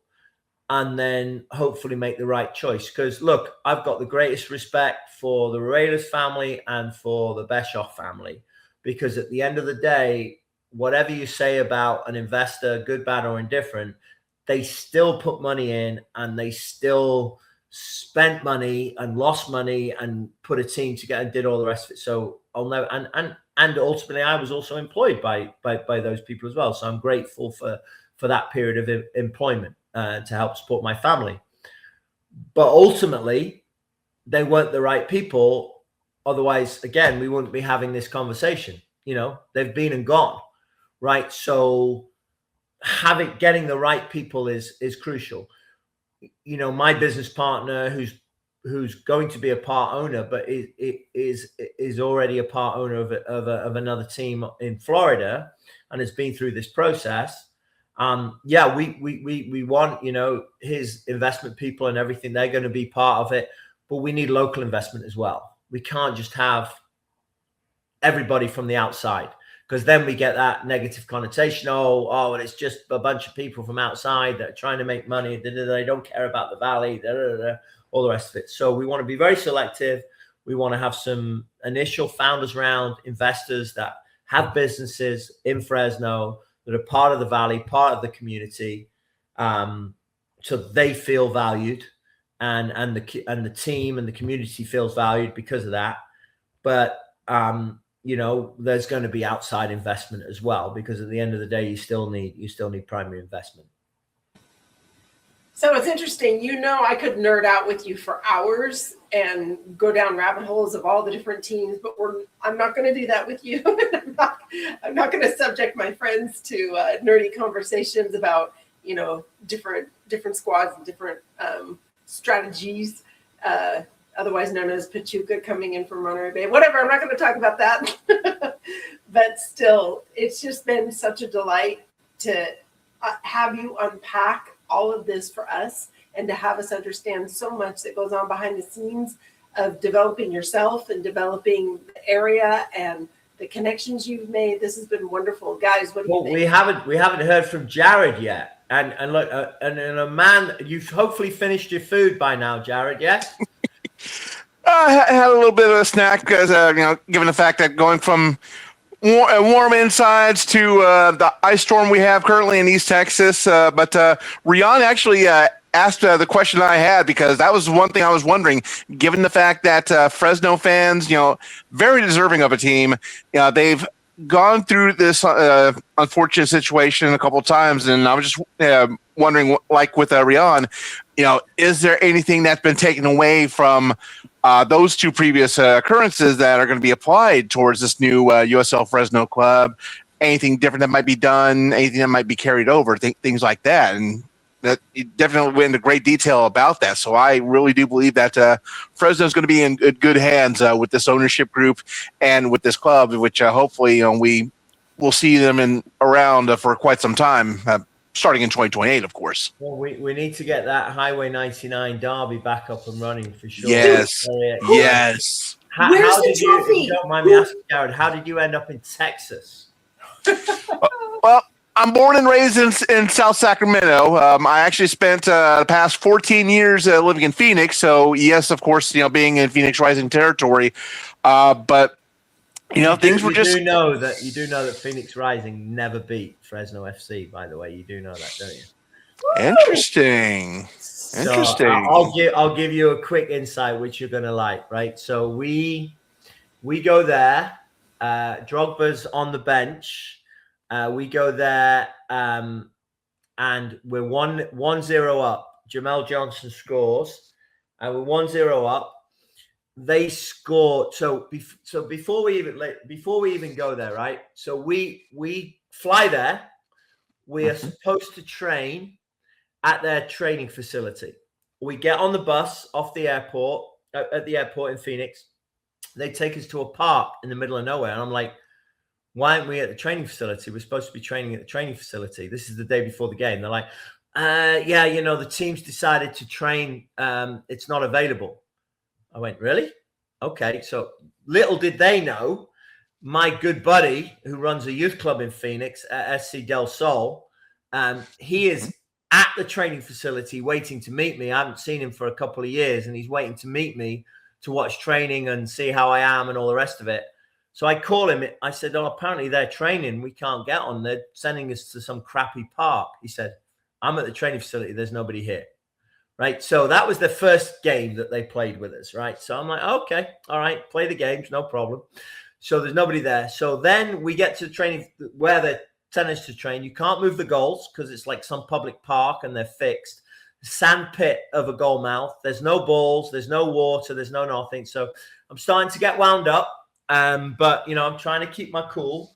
and then hopefully make the right choice. Because look, I've got the greatest respect for the Morales family and for the Bischoff family, because at the end of the day, whatever you say about an investor, good, bad, or indifferent, they still put money in, and they still spent money and lost money and put a team together and did all the rest of it. So I'll know, and ultimately I was also employed by those people as well. So I'm grateful for that period of employment to help support my family. But ultimately, they weren't the right people. Otherwise, again, we wouldn't be having this conversation. They've been and gone, right? So getting the right people is crucial. My business partner, who's going to be a part owner, but is already a part owner of another team in Florida, and has been through this process. We want his investment people and everything. They're going to be part of it, but we need local investment as well. We can't just have everybody from the outside, because then we get that negative connotation. Oh, and it's just a bunch of people from outside that are trying to make money. They don't care about the valley, all the rest of it. So we want to be very selective. We want to have some initial founders round investors that have businesses in Fresno that are part of the valley, part of the community, so they feel valued, and the team and the community feels valued because of that. But you know, there's going to be outside investment as well, because at the end of the day, you still need primary investment. So it's interesting. You know, I could nerd out with you for hours and go down rabbit holes of all the different teams, but I'm not going to do that with you. I'm not going to subject my friends to nerdy conversations about, you know, different squads and different strategies, otherwise known as Pachuca coming in from Monterey Bay. Whatever, I'm not going to talk about that. But still, it's just been such a delight to have you unpack all of this for us, and to have us understand so much that goes on behind the scenes of developing yourself and developing the area and the connections you've made. This has been wonderful, guys. What do you think? We haven't heard from Jared yet, and look, and a man, you've hopefully finished your food by now, Jared. Yes. I had a little bit of a snack because you know, given the fact that going from warm insides to the ice storm we have currently in East Texas. But Rian actually asked the question I had, because that was one thing I was wondering, given the fact that Fresno fans, you know, very deserving of a team, you know, they've gone through this unfortunate situation a couple of times. And I was just wondering, like with Rian, you know, is there anything that's been taken away from those two previous occurrences that are going to be applied towards this new USL Fresno club? Anything different that might be done, anything that might be carried over, things like that. And that you definitely went into great detail about that. So I really do believe that Fresno is going to be in good hands with this ownership group and with this club, which hopefully, you know, we will see them around for quite some time. Starting in 2028, of course. Well, we need to get that Highway 99 derby back up and running for sure. Yes, yes. Where's the trophy? If you don't mind me asking, Jared, how did you end up in Texas? Well, I'm born and raised in South Sacramento. I actually spent the past 14 years living in Phoenix. So yes, of course, you know, being in Phoenix Rising territory, but you know, things were just. You do know that Phoenix Rising never beat Fresno FC. By the way, you do know that, don't you? Interesting. So I'll give you a quick insight, which you're gonna like, right? So we go there. Drogba's on the bench. We go there, and we're 1-0 up. Jamel Johnson scores, and we're 1-0 up. They score. So before we even go there, right? So we fly there. We are supposed to train at their training facility. We get on the bus off the airport at the airport in Phoenix. They take us to a park in the middle of nowhere, and I'm like, why aren't we at the training facility? We're supposed to be training at the training facility. This is the day before the game. They're like, yeah, you know, the team's decided to train. It's not available. I went, really? Okay. So little did they know, my good buddy who runs a youth club in Phoenix, SC Del Sol, he is at the training facility waiting to meet me. I haven't seen him for a couple of years, and he's waiting to meet me to watch training and see how I am and all the rest of it. So I call him. I said, oh, apparently they're training. We can't get on. They're sending us to some crappy park. He said, I'm at the training facility. There's nobody here. Right. So that was the first game that they played with us. Right. So I'm like, okay, all right, play the games, no problem. So there's nobody there. So then we get to the training where they're telling us to train. You can't move the goals because it's like some public park and they're fixed. Sand pit of a goal mouth. There's no balls. There's no water. There's no nothing. So I'm starting to get wound up. But, you know, I'm trying to keep my cool.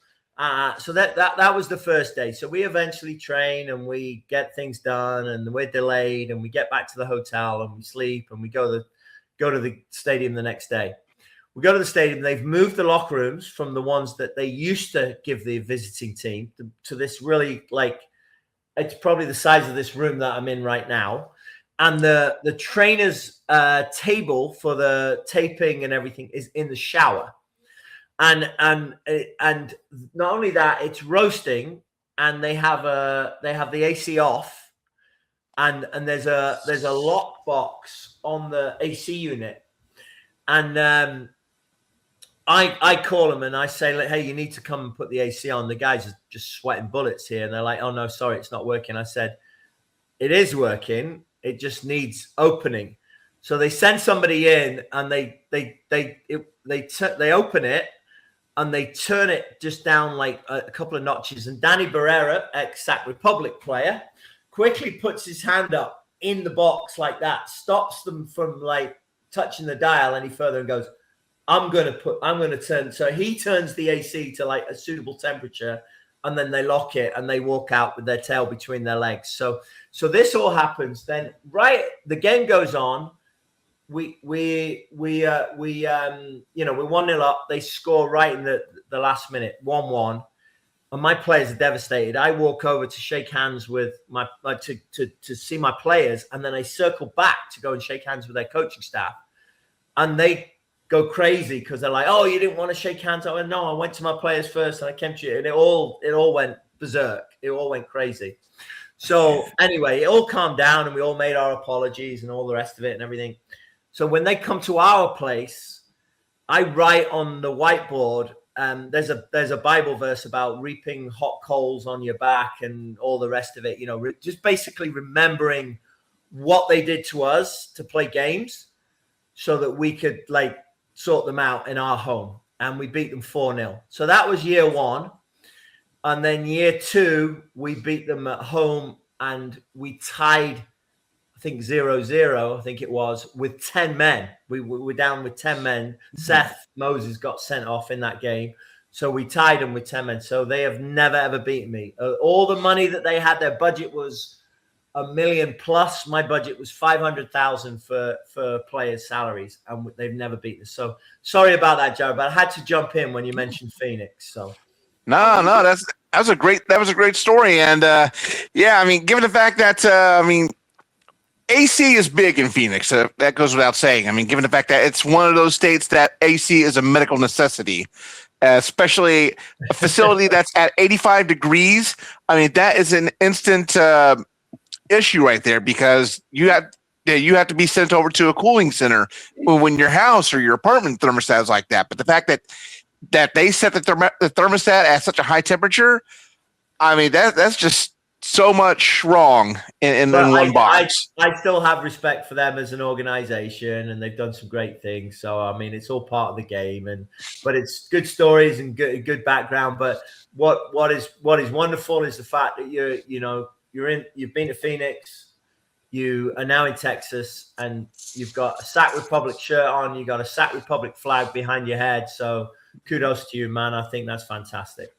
So that was the first day. So we eventually train and we get things done, and we're delayed, and we get back to the hotel and we sleep, and we go to the stadium the next day. We go to the stadium. They've moved the locker rooms from the ones that they used to give the visiting team to this really, like, it's probably the size of this room that I'm in right now. And the trainer's table for the taping and everything is in the shower. And not only that, it's roasting, and they have the AC off, and there's a lock box on the AC unit, and I call them and I say, hey, you need to come and put the AC on. The guys are just sweating bullets here. And they're like, oh, no, sorry, it's not working. I said, it is working. It just needs opening. So they send somebody in and they open it and they turn it just down like a couple of notches. And Danny Barrera, ex-Sac Republic player, quickly puts his hand up in the box like that, stops them from like touching the dial any further and goes, I'm going to turn. So he turns the AC to like a suitable temperature and then they lock it and they walk out with their tail between their legs. So this all happens. Then the game goes on. We're 1-0 up. They score right in the last minute, 1-1. And my players are devastated. I walk over to shake hands with my to see my players, and then I circle back to go and shake hands with their coaching staff. And they go crazy because they're like, "Oh, you didn't want to shake hands?" I went, "No, I went to my players first, and I came to you." And it all went berserk. It all went crazy. So anyway, it all calmed down, and we all made our apologies and all the rest of it and everything. So when they come to our place, I write on the whiteboard. There's a Bible verse about reaping hot coals on your back and all the rest of it. You know, just basically remembering what they did to us to play games, so that we could like sort them out in our home. And we beat them 4-0. So that was year one. And then year two, we beat them at home and we tied, I think 0-0, I think it was, with 10 men. We were down with 10 men. Mm-hmm. Seth Moses got sent off in that game. So we tied them with 10 men. So they have never, ever beaten me. All the money that they had, their budget was $1 million plus. My budget was $500,000 for players' salaries, and they've never beaten us. So sorry about that, Jared, but I had to jump in when you mentioned Phoenix. So no, that was a great story, and yeah, I mean, given the fact that AC is big in Phoenix, that goes without saying. I mean, given the fact that it's one of those states that AC is a medical necessity. Especially a facility that's at 85 degrees. I mean, that is an instant issue right there, because you have to be sent over to a cooling center when your house or your apartment thermostat is like that. But the fact that they set the thermostat at such a high temperature, I mean, that's just so much wrong in one box. I still have respect for them as an organization, and they've done some great things. So I mean, it's all part of the game, but it's good stories and good background. But what is wonderful is the fact that you've been to Phoenix, you are now in Texas, and you've got a Sac Republic shirt on, you got a Sac Republic flag behind your head. So kudos to you, man. I think that's fantastic.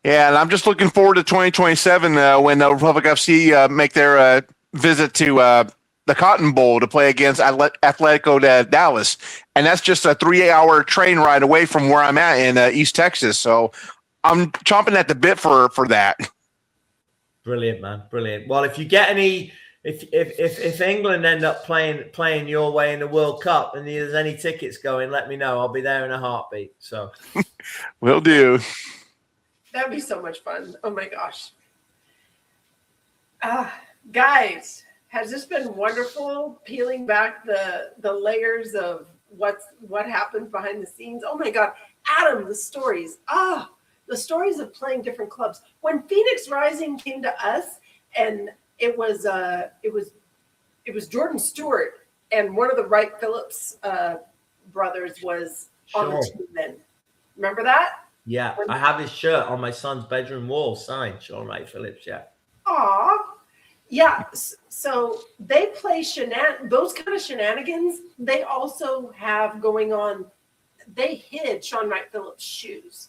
Yeah, and I'm just looking forward to 2027 when Republic FC make their visit to the Cotton Bowl to play against Atletico Dallas. And that's just a 3-hour train ride away from where I'm at in East Texas. So I'm chomping at the bit for that. Brilliant, man. Brilliant. Well, if you get any, if England end up playing your way in the World Cup and there's any tickets going, let me know. I'll be there in a heartbeat. So will do. That'd be so much fun. Oh my gosh. Guys, has this been wonderful, peeling back the layers of what happens behind the scenes? Oh my God. Adam, the stories. The stories of playing different clubs. When Phoenix Rising came to us, and it was Jordan Stewart, and one of the Wright Phillips brothers was on the team then. Remember that? Yeah, I have his shirt on my son's bedroom wall, signed Sean Wright Phillips. Yeah. Aw, yeah. So they play those kind of shenanigans. They also have going on. They hid Sean Wright Phillips' shoes,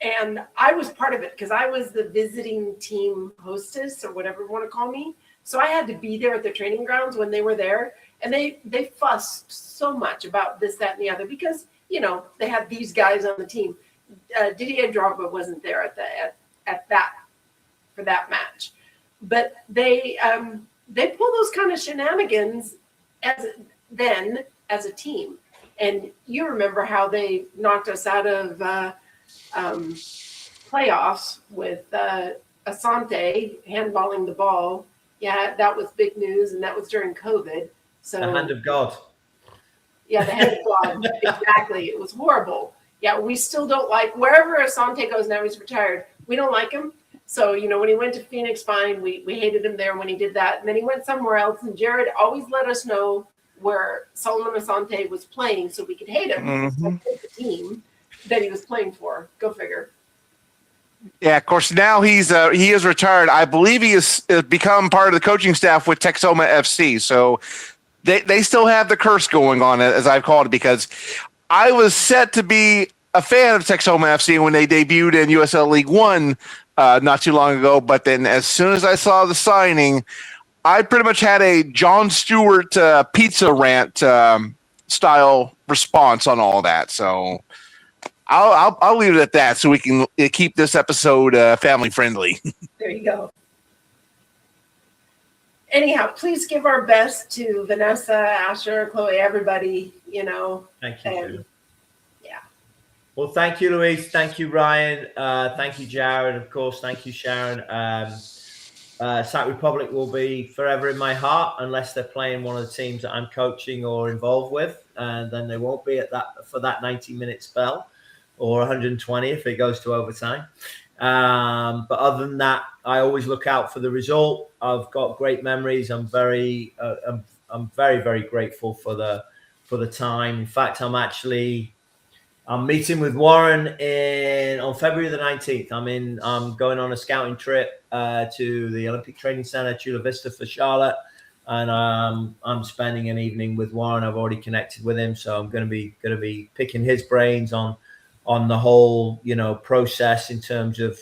and I was part of it because I was the visiting team hostess or whatever you want to call me. So I had to be there at the training grounds when they were there, and they fussed so much about this, that, and the other because they had these guys on the team. Didier Drogba wasn't there for that match, but they pull those kind of shenanigans as a team. And you remember how they knocked us out of playoffs with Asante handballing the ball. Yeah, that was big news, and that was during COVID. So the hand of God. Yeah, the hand of God. Exactly. It was horrible. yeah, we still don't like wherever Asante goes now. He's retired. We don't like him. So, when he went to Phoenix, fine. We hated him there when he did that. And then he went somewhere else. And Jared always let us know where Solomon Asante was playing so we could hate him. Mhm. The team that he was playing for. Go figure. Yeah, of course. Now he is retired. I believe he has become part of the coaching staff with Texoma FC. So they still have the curse going on, as I've called it, because I was set to be a fan of Texoma FC when they debuted in USL League One not too long ago. But then as soon as I saw the signing, I pretty much had a Jon Stewart pizza rant style response on all that. So I'll leave it at that so we can keep this episode family friendly. There you go. Anyhow, please give our best to Vanessa, Asher, Chloe, everybody, Thank you. And, yeah. Well, thank you, Louise. Thank you, Ryan. Thank you, Jared. Of course, thank you, Sharon. Sac Republic will be forever in my heart unless they're playing one of the teams that I'm coaching or involved with, and then they won't be for that 90-minute spell or 120 if it goes to overtime. But other than that, I always look out for the result. I've got great memories. I'm very, very grateful for the time. In fact, I'm meeting with Warren on February the 19th. I'm going on a scouting trip to the Olympic Training Center, Chula Vista for Charlotte. And I'm spending an evening with Warren. I've already connected with him. So I'm going to be picking his brains on the whole, process in terms of,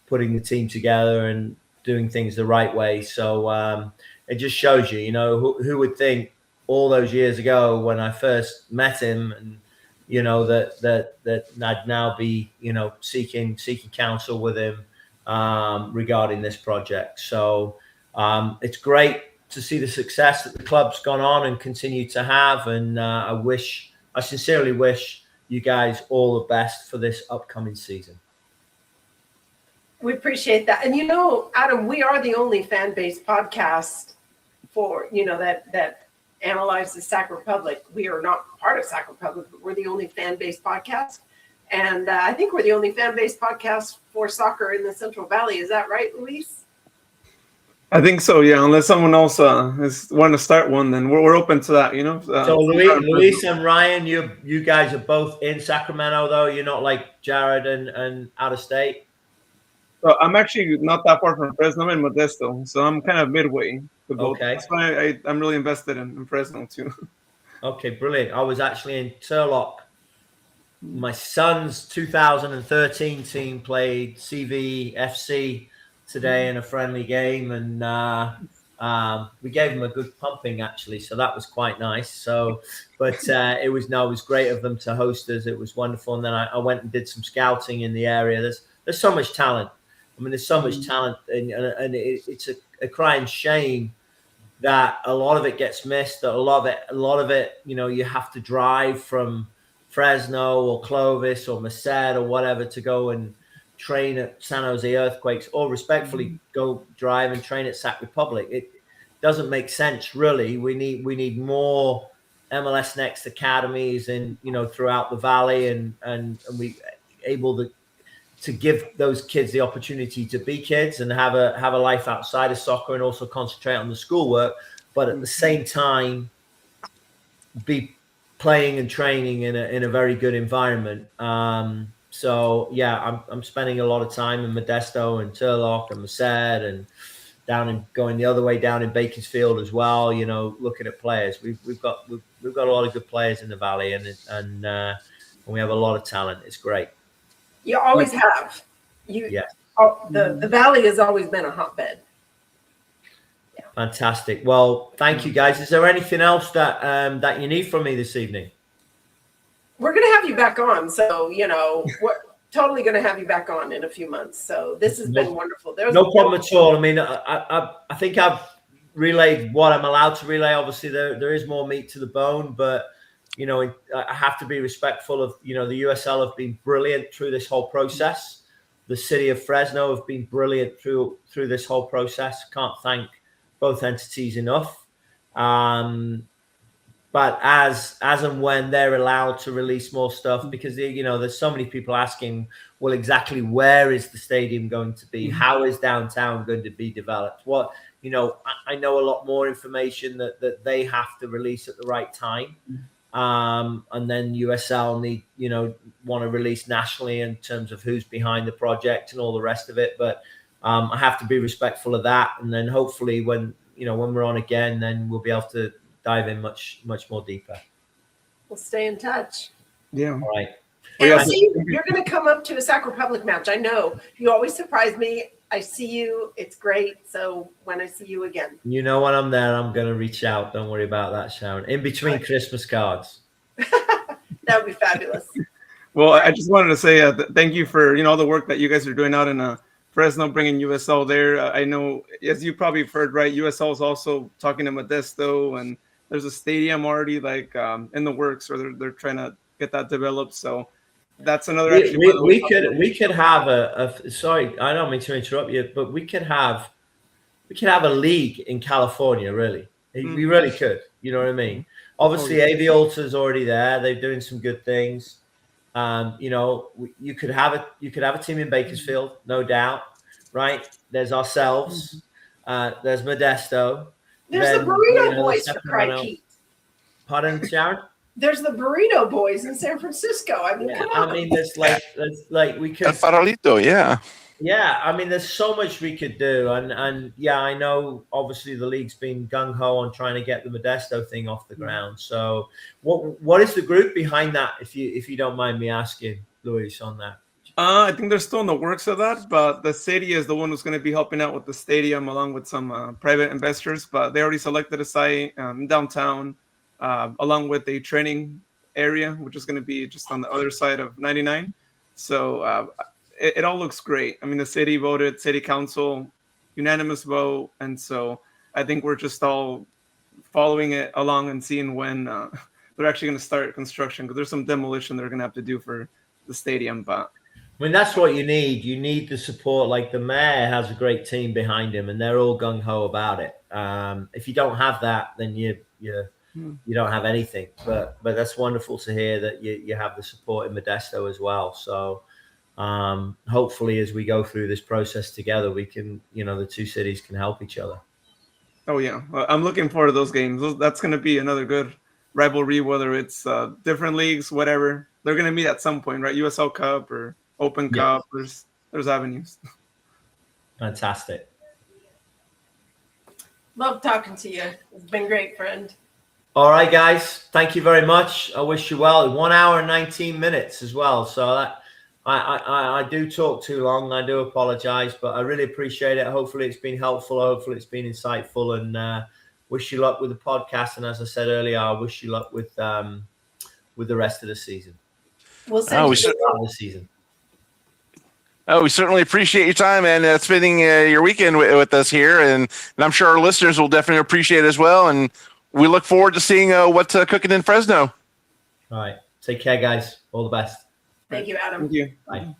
putting the team together and doing things the right way. So it just shows you, who would think all those years ago when I first met him and, that I'd now be, seeking counsel with him regarding this project. So it's great to see the success that the club's gone on and continue to have. And I sincerely wish you guys all the best for this upcoming season. We appreciate that. And Adam, we are the only fan-based podcast for, that analyzes Sac Republic. We are not part of Sac Republic, but we're the only fan-based podcast. And I think we're the only fan-based podcast for soccer in the Central Valley. Is that right, Luis? I think so, yeah. Unless someone else is wanting to start one, then we're open to that, So Luis and Ryan, you guys are both in Sacramento, though. You're not like Jared and out of state. So I'm actually not that far from Fresno. I'm in Modesto, so I'm kind of midway. Okay. That's why I'm really invested in Fresno too. Okay, brilliant. I was actually in Turlock. My son's 2013 team played CV FC today in a friendly game, and we gave them a good pumping actually, so that was quite nice. So, but it was great of them to host us. It was wonderful, and then I went and did some scouting in the area. There's so much talent. There's so much talent, and it's a crying shame that a lot of it gets missed. That a lot of it, you have to drive from Fresno or Clovis or Merced or whatever to go and train at San Jose Earthquakes, or respectfully go drive and train at Sac Republic. It doesn't make sense, really. We need more MLS Next academies and throughout the valley, and we able to give those kids the opportunity to be kids and have a life outside of soccer and also concentrate on the schoolwork, but at the same time be playing and training in a very good environment. So yeah, I'm spending a lot of time in Modesto and Turlock and Merced and going the other way down in Bakersfield as well. Looking at players, we've got a lot of good players in the valley, and we have a lot of talent. It's great. You always have. The valley has always been a hotbed. Yeah. Fantastic. Well, thank you guys. Is there anything else that you need from me this evening? We're going to have you back on. So, we're totally going to have you back on in a few months. So this has been wonderful. No problem at all. I think I've relayed what I'm allowed to relay. Obviously, there is more meat to the bone, but I have to be respectful of, the USL have been brilliant through this whole process. The city of Fresno have been brilliant through this whole process. Can't thank both entities enough. but as and when they're allowed to release more stuff, because there's so many people asking, well, exactly where is the stadium going to be? How is downtown going to be developed? What I know a lot more information that they have to release at the right time, and then USL want to release nationally in terms of who's behind the project and all the rest of it. But I have to be respectful of that, and then hopefully when we're on again, then we'll be able to dive in much more deeper. We'll stay in touch. Yeah. All right. And see, you're going to come up to a Sacramento Republic match. I know you always surprise me. I see you. It's great. So when I see you again, when I'm there, I'm going to reach out. Don't worry about that, Sharon. In between Christmas cards. That would be fabulous. Well, I just wanted to say thank you for all the work that you guys are doing out in Fresno, bringing USL there. I know, as you probably have heard, right, USL is also talking to Modesto, and there's a stadium already in the works, or they're trying to get that developed. So that's another. We could have a sorry, I don't mean to interrupt you, but we could have a league in California. Really, we really could. You know what I mean? Obviously, AV Alta's already there. They're doing some good things. You could have a team in Bakersfield, no doubt, right? There's ourselves. There's Modesto. There's the Burrito Boys, for crikey. Pardon, Sharon? There's the Burrito Boys in San Francisco. I mean, come on. I mean, there's like we could. El Farolito, yeah. Yeah, I mean, there's so much we could do, and yeah, I know. Obviously, the league's been gung ho on trying to get the Modesto thing off the ground. So, what is the group behind that? If you don't mind me asking, Luis, on that. I think they're still in the works of that, but the city is the one who's going to be helping out with the stadium, along with some private investors. But they already selected a site downtown, along with a training area, which is going to be just on the other side of 99. So. It all looks great. I mean, the city voted, city council, unanimous vote. And so I think we're just all following it along and seeing when they're actually going to start construction, because there's some demolition they're going to have to do for the stadium. But I mean, that's what you need. You need the support. Like the mayor has a great team behind him, and they're all gung ho about it. If you don't have that, then you don't have anything. But that's wonderful to hear that you have the support in Modesto as well. So. Hopefully as we go through this process together, we can, the two cities can help each other. Oh yeah, well, I'm looking forward to those games. That's going to be another good rivalry, whether it's different leagues, whatever. They're going to meet at some point, right? USL Cup or Open Cup. There's avenues. Fantastic. Love talking to you. It's been great, friend. All right, guys. Thank you very much. I wish you well. 1 hour and 19 minutes as well. So that. I do talk too long. I do apologize, but I really appreciate it. Hopefully it's been helpful. Hopefully it's been insightful, and wish you luck with the podcast. And as I said earlier, I wish you luck with the rest of the season. We'll send you the season. Oh, we certainly appreciate your time and spending your weekend with us here. And I'm sure our listeners will definitely appreciate it as well. And we look forward to seeing what's cooking in Fresno. All right. Take care, guys. All the best. Thank you, Adam. Thank you. Bye.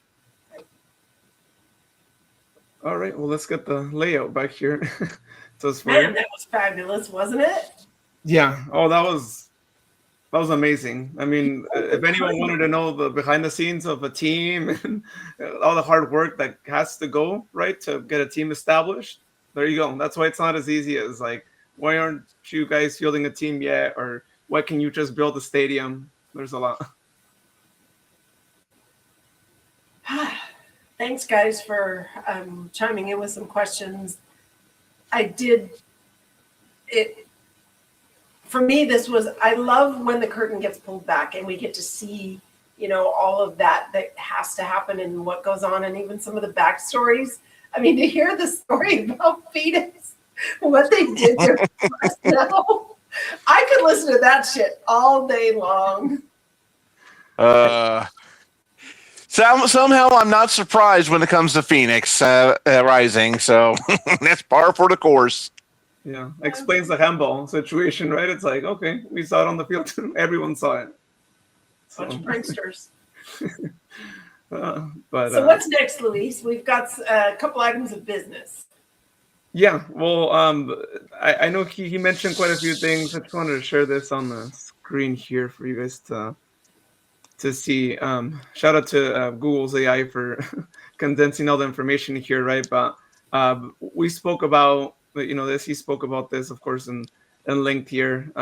All right. Well, let's get the layout back here. Man, that was fabulous, wasn't it? Yeah. Oh, that was amazing. I mean, if anyone wanted to know the behind the scenes of a team and all the hard work that has to go right to get a team established, there you go. That's why it's not as easy as like, why aren't you guys fielding a team yet? Or why can you just build a stadium? There's a lot. Thanks, guys, for chiming in with some questions. For me, I love when the curtain gets pulled back and we get to see, all of that has to happen and what goes on, and even some of the backstories. I mean, to hear the story about Phoenix, what they did there, I could listen to that shit all day long. Somehow I'm not surprised when it comes to Phoenix Rising. So that's par for the course. Yeah, explains the handball situation, right? It's like, okay, we saw it on the field too. Everyone saw it. Bunch of pranksters. So what's next, Luis? We've got a couple items of business. Yeah, well, I know he mentioned quite a few things. I just wanted to share this on the screen here for you guys to see. Shout out to Google's AI for condensing all the information here, right? But we spoke about this. He spoke about this, of course, and linked here.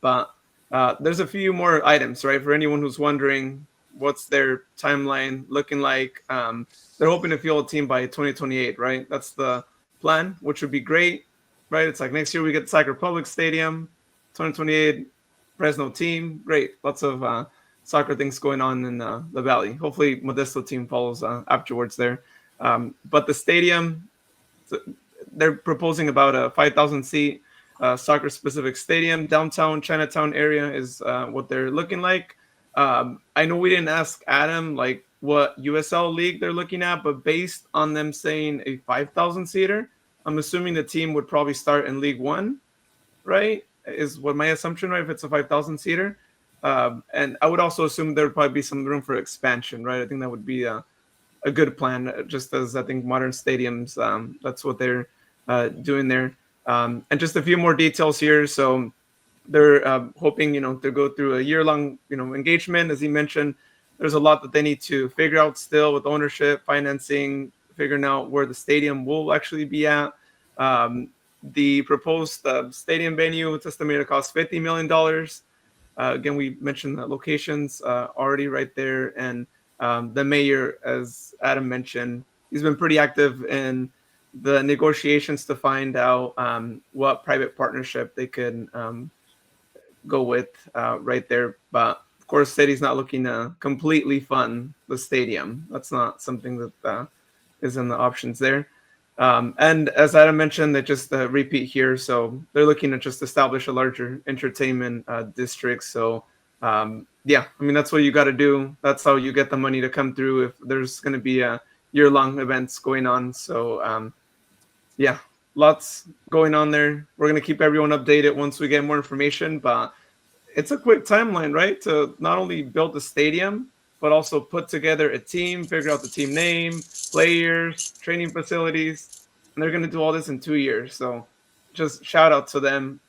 But there's a few more items, right? For anyone who's wondering what's their timeline looking like. They're hoping to field a team by 2028, right? That's the plan, which would be great, right? It's like next year we get Sacramento Republic Stadium, 2028 Fresno team, great. Lots of soccer things going on in the Valley. Hopefully, Modesto team follows afterwards there. But the stadium, they're proposing about a 5,000 seat soccer specific stadium. Downtown Chinatown area is what they're looking like. I know we didn't ask Adam like what USL league they're looking at, but based on them saying a 5,000 seater, I'm assuming the team would probably start in League One, right? Is what my assumption, right? If it's a 5,000 seater. And I would also assume there would probably be some room for expansion, right? I think that would be a good plan, just as I think modern stadiums, that's what they're doing there. And just a few more details here. So they're hoping, to go through a year-long, engagement. As he mentioned, there's a lot that they need to figure out still with ownership, financing, figuring out where the stadium will actually be at. The proposed stadium venue, it's estimated to cost $50 million. Again, we mentioned the locations already right there. And the mayor, as Adam mentioned, he's been pretty active in the negotiations to find out what private partnership they could go with right there. But of course, city's not looking to completely fund the stadium. That's not something that is in the options there. And as Adam mentioned, they just repeat here. So they're looking to just establish a larger entertainment district. So yeah, I mean, that's what you got to do. That's how you get the money to come through if there's going to be a year-long events going on. So yeah, lots going on there. We're going to keep everyone updated once we get more information, but it's a quick timeline, right? To not only build the stadium, but also put together a team, figure out the team name, players, training facilities, and they're going to do all this in 2 years. So just shout out to them.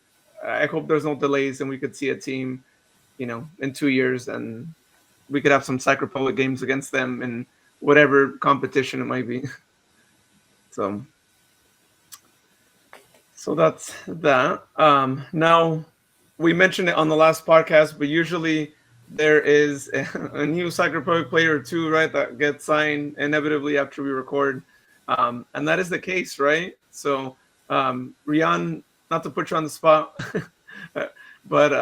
I hope there's no delays and we could see a team, in 2 years, and we could have some Sacramento Republic games against them in whatever competition it might be. So that's that. Now, we mentioned it on the last podcast, but usually there is a new Sacramento Republic player or two, right, that gets signed inevitably after we record. And that is the case, right? So, Rian, not to put you on the spot, but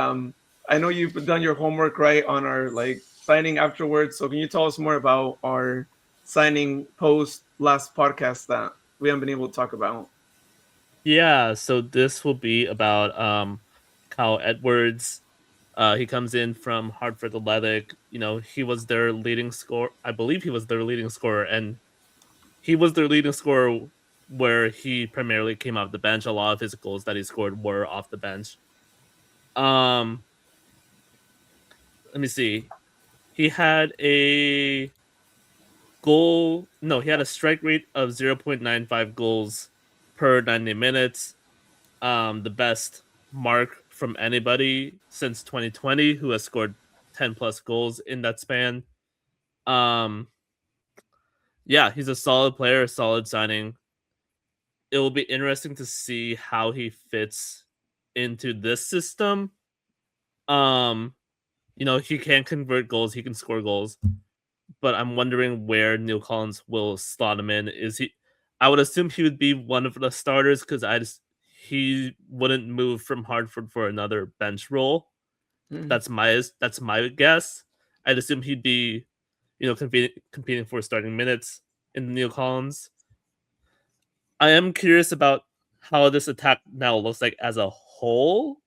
I know you've done your homework, right, on our signing afterwards. So can you tell us more about our signing post last podcast that we haven't been able to talk about? Yeah, so this will be about Kyle Edwards. He comes in from Hartford Athletic. He was their leading scorer. I believe he was their leading scorer, and he was their leading scorer where he primarily came off the bench. A lot of his goals that he scored were off the bench. Let me see. He had a strike rate of 0.95 goals per 90 minutes. The best mark from anybody since 2020 who has scored 10 plus goals in that span. Yeah, he's a solid player, a solid signing. It will be interesting to see how he fits into this system. He can convert goals, he can score goals, but I'm wondering where Neil Collins will slot him in. I would assume he would be one of the starters because he wouldn't move from Hartford for another bench role. That's my guess. I'd assume he'd be, competing for starting minutes in the Neil Collins. I am curious about how this attack now looks like as a whole,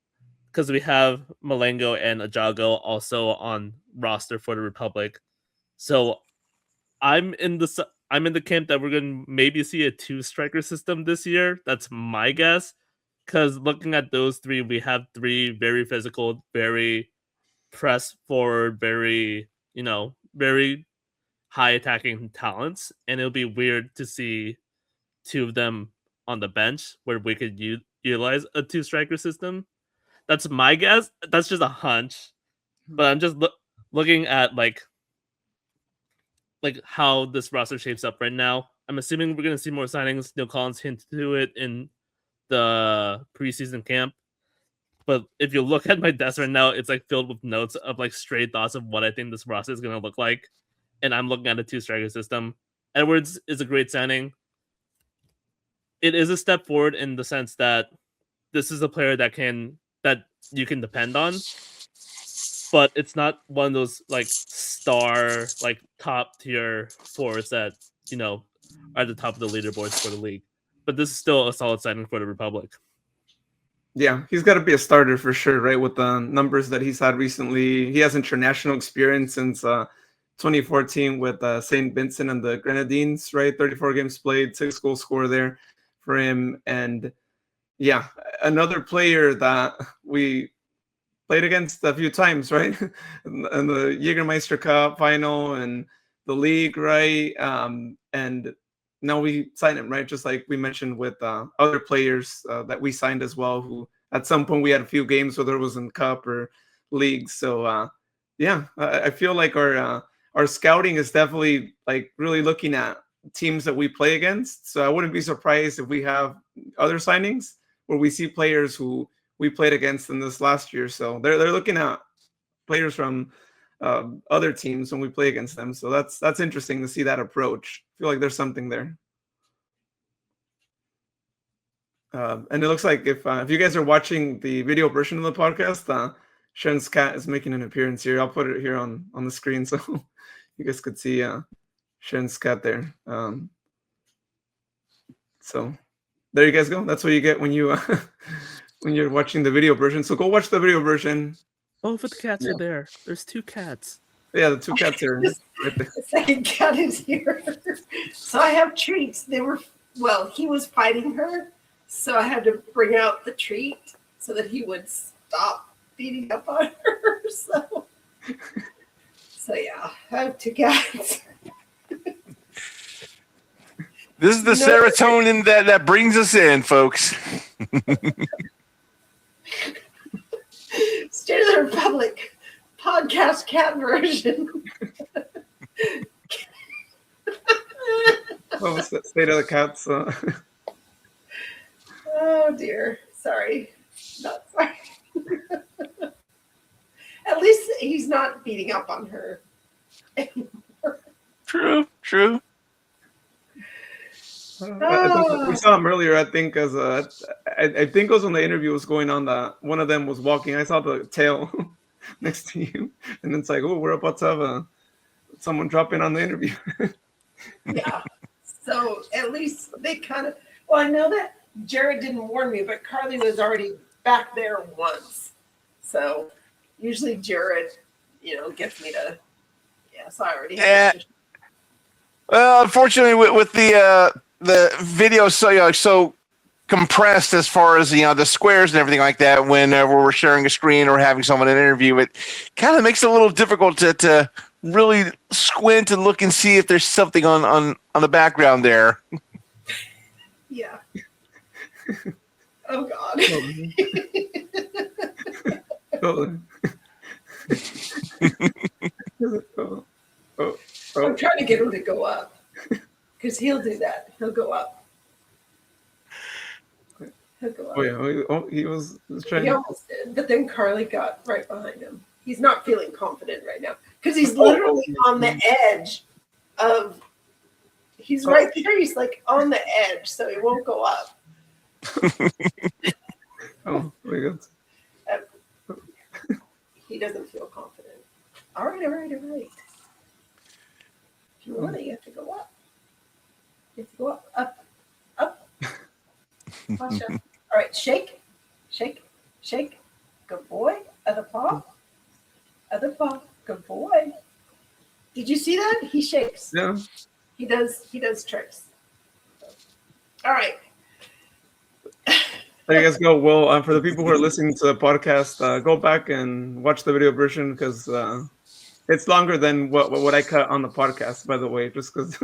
because we have Malengo and Ajago also on roster for the Republic. So I'm in the camp that we're going to maybe see a 2-striker system this year. That's my guess. Because looking at those three, we have 3 very physical, very press forward, very, very high attacking talents. And it'll be weird to see 2 of them on the bench where we could utilize a 2-striker system. That's my guess. That's just a hunch, but I'm just looking at like how this roster shapes up right now. I'm assuming we're going to see more signings. Neil Collins hinted to it in the preseason camp. But if you look at my desk right now, it's like filled with notes of like stray thoughts of what I think this roster is going to look like. And I'm looking at a 2-striker system. Edwards is a great signing. It is a step forward in the sense that this is a player that you can depend on. But it's not one of those like star, like top tier forwards that, are at the top of the leaderboards for the league. But this is still a solid signing for the Republic. Yeah, he's got to be a starter for sure, right? With the numbers that he's had recently. He has international experience since 2014 with St. Vincent and the Grenadines, right? 34 games played, 6 goal scorer there for him. And yeah, another player that we played against a few times, right? in the Jägermeister Cup final and the league, right? And now we signed him, right? Just like we mentioned with other players that we signed as well, who at some point we had a few games, whether it was in cup or league. So yeah, I feel like our scouting is definitely like really looking at teams that we play against. So I wouldn't be surprised if we have other signings where we see players who we played against in this last year. So they're looking at players from other teams when we play against them. So that's interesting to see that approach. I feel like there's something there. And it looks like if you guys are watching the video version of the podcast, Sharon's cat is making an appearance here. I'll put it here on the screen so you guys could see Sharon's cat there. So there you guys go. That's what you get when you when you're watching the video version. So go watch the video version. Both of the cats are there. There's 2 cats. Yeah, the 2 cats are right there. The second cat is here. So I have treats. He was fighting her, so I had to bring out the treat so that he would stop beating up on her. So yeah, I have 2 cats. This is the serotonin that brings us in, folks. State of the Republic podcast cat version. What was that? State of the Cats. Oh dear. Sorry. Not sorry. At least he's not beating up on her anymore. True. I think we saw him earlier. I think as I think it was when the interview was going on that one of them was walking. I saw the tail next to you, and it's like, oh, we're about to have someone drop in on the interview. Yeah. So at least they kind of. Well, I know that Jared didn't warn me, but Carly was already back there once. So usually Jared, gets me to. Yeah, so I already. Well, unfortunately, with the video so compressed as far as the squares and everything like that, whenever we're sharing a screen or having someone in an interview, it kind of makes it a little difficult to really squint and look and see if there's something on the background there. Yeah. Oh God. I'm trying to get him to go up because he'll do that. He'll go up. Oh yeah, he was trying. He almost did, but then Carly got right behind him. He's not feeling confident right now because he's literally on the edge of. He's right there. He's like on the edge, so he won't go up. Oh my God. He doesn't feel confident. All right. If you want it, you have to go up. You have to go up. Watch out. All right, shake. Good boy. Other paw. Good boy. Did you see that? He shakes. Yeah. He does tricks. All right. There you guys go. Well, for the people who are listening to the podcast, go back and watch the video version because it's longer than what I cut on the podcast, by the way, just because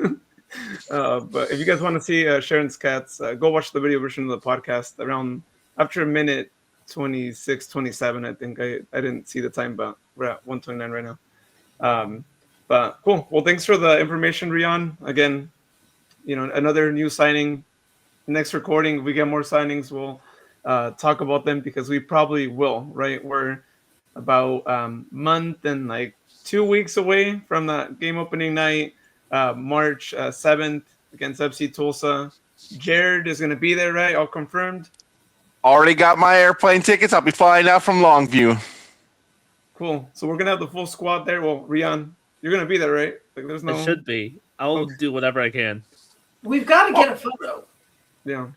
But if you guys want to see Sharon's cats, go watch the video version of the podcast around after a minute 26, 27. I think I didn't see the time, but we're at 129 right now. But cool. Well, thanks for the information, Rian. Again, another new signing. Next recording, if we get more signings, we'll talk about them because we probably will, right? We're about month and like 2 weeks away from that game opening night, March 7th against FC Tulsa. Jared is going to be there, right? All confirmed. Already got my airplane tickets. I'll be flying out from Longview. Cool. So we're going to have the full squad there. Well, Rian, you're going to be there, right? Like, there's no. It should be. I'll do whatever I can. We've got to get a photo. Yeah.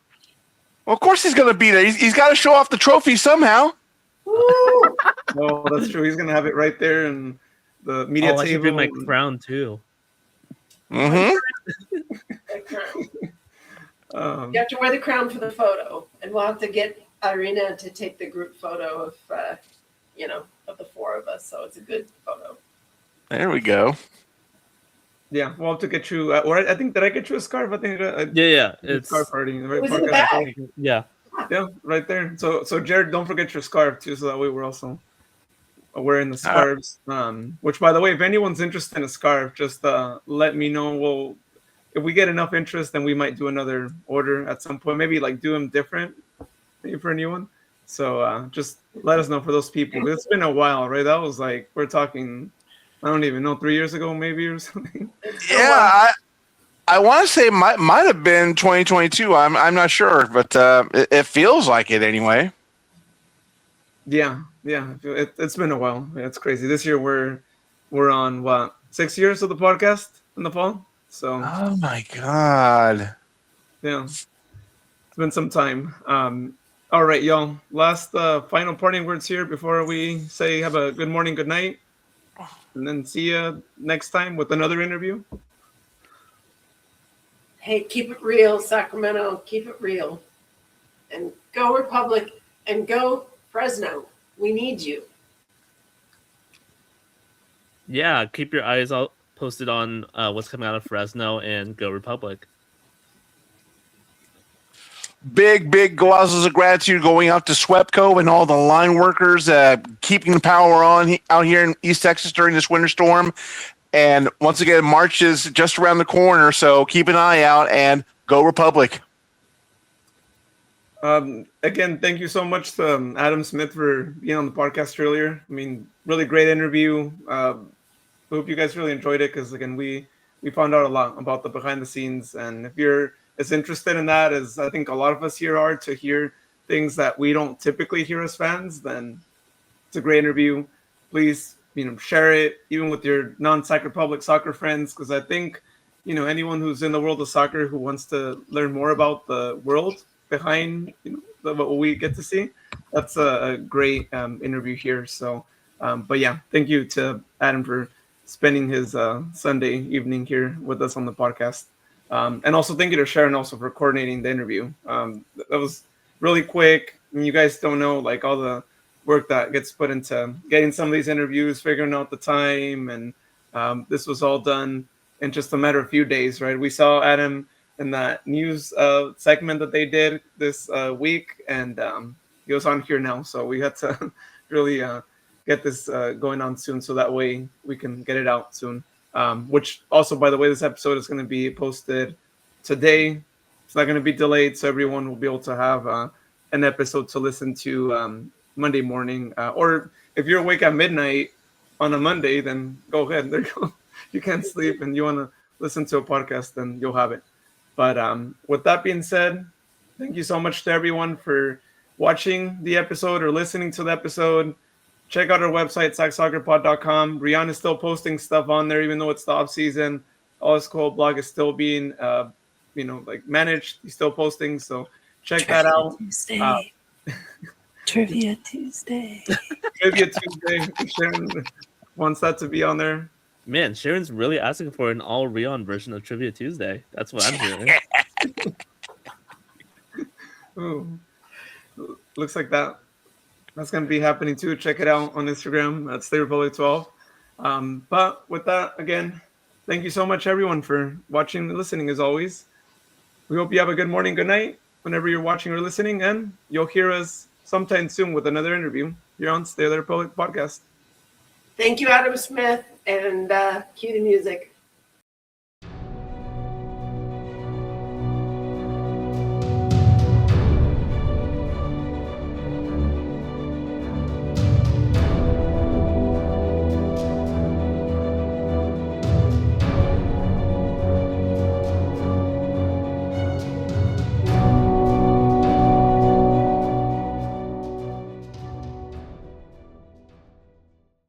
Well, of course he's going to be there. He's got to show off the trophy somehow. Woo! Oh, that's true. He's going to have it right there in the media I should table. bring my crown too. Mm-hmm. You have to wear the crown for the photo, and we'll have to get Irina to take the group photo of, of the four of us. So it's a good photo. There we go. Yeah, we'll have to get you. Or I think, did I get you a scarf? I think. Yeah. It's scarf party. Right? It was in the bag. Yeah. Yeah, right there. So Jared, don't forget your scarf too, so that way we're also wearing the scarves. Which, by the way, if anyone's interested in a scarf, just let me know. If we get enough interest, then we might do another order at some point. Maybe like do them different, maybe for a new one. So just let us know for those people. It's been a while, right? That was like, we're talking, I don't even know, 3 years ago maybe or something. Yeah, I want to say might have been 2022. I'm not sure, but it feels like it anyway. Yeah. It's been a while. Yeah, it's crazy. This year we're on what, 6 years of the podcast in the fall. So. Oh my God. Yeah, it's been some time. All right, y'all. Last final parting words here before we say have a good morning, good night, and then see you next time with another interview. Hey, keep it real, Sacramento. Keep it real. And go Republic and go Fresno. We need you. Yeah, keep your eyes out posted on what's coming out of Fresno and go Republic. Big glasses of gratitude going out to Swepco and all the line workers keeping the power on out here in East Texas during this winter storm. And once again, March is just around the corner, so keep an eye out and go Republic. Again, thank you so much to Adam Smith for being on the podcast earlier. I mean, really great interview. Hope you guys really enjoyed it because, again, we found out a lot about the behind the scenes. And if you're as interested in that as I think a lot of us here are to hear things that we don't typically hear as fans, then it's a great interview. Please, share it even with your non-Sac Republic soccer friends, because I think, anyone who's in the world of soccer who wants to learn more about the world behind what we get to see, that's a great interview here. So, but yeah, thank you to Adam for spending his Sunday evening here with us on the podcast. And also thank you to Sharon also for coordinating the interview. That was really quick. I mean, you guys don't know like all the work that gets put into getting some of these interviews, figuring out the time. And this was all done in just a matter of a few days, right? We saw Adam in that news segment that they did this week, and he was on here now. So we had to really get this going on soon, so that way we can get it out soon. Which also, by the way, this episode is going to be posted today. It's not going to be delayed, so everyone will be able to have an episode to listen to Monday morning. Or if you're awake at midnight on a Monday, then go ahead. There you go. You can't sleep and you want to listen to a podcast, then you'll have it. But with that being said, thank you so much to everyone for watching the episode or listening to the episode. Check out our website, sacsoccerpod.com. Rian is still posting stuff on there, even though it's the off season. All his cool blog is still being, managed. He's still posting, so check that out. Tuesday. Trivia Tuesday. Trivia Tuesday. Sharon wants that to be on there. Man, Sharon's really asking for an all Rion version of Trivia Tuesday. That's what I'm hearing. Ooh. Looks like that's going to be happening too. Check it out on Instagram at State Republic 12. But with that, again, Thank you so much, everyone, for watching and listening, as always. We hope you have a good morning, good night, whenever you're watching or listening, and you'll hear us sometime soon with another interview here on Stay There Public Podcast. Thank you, Adam Smith, and cue the music.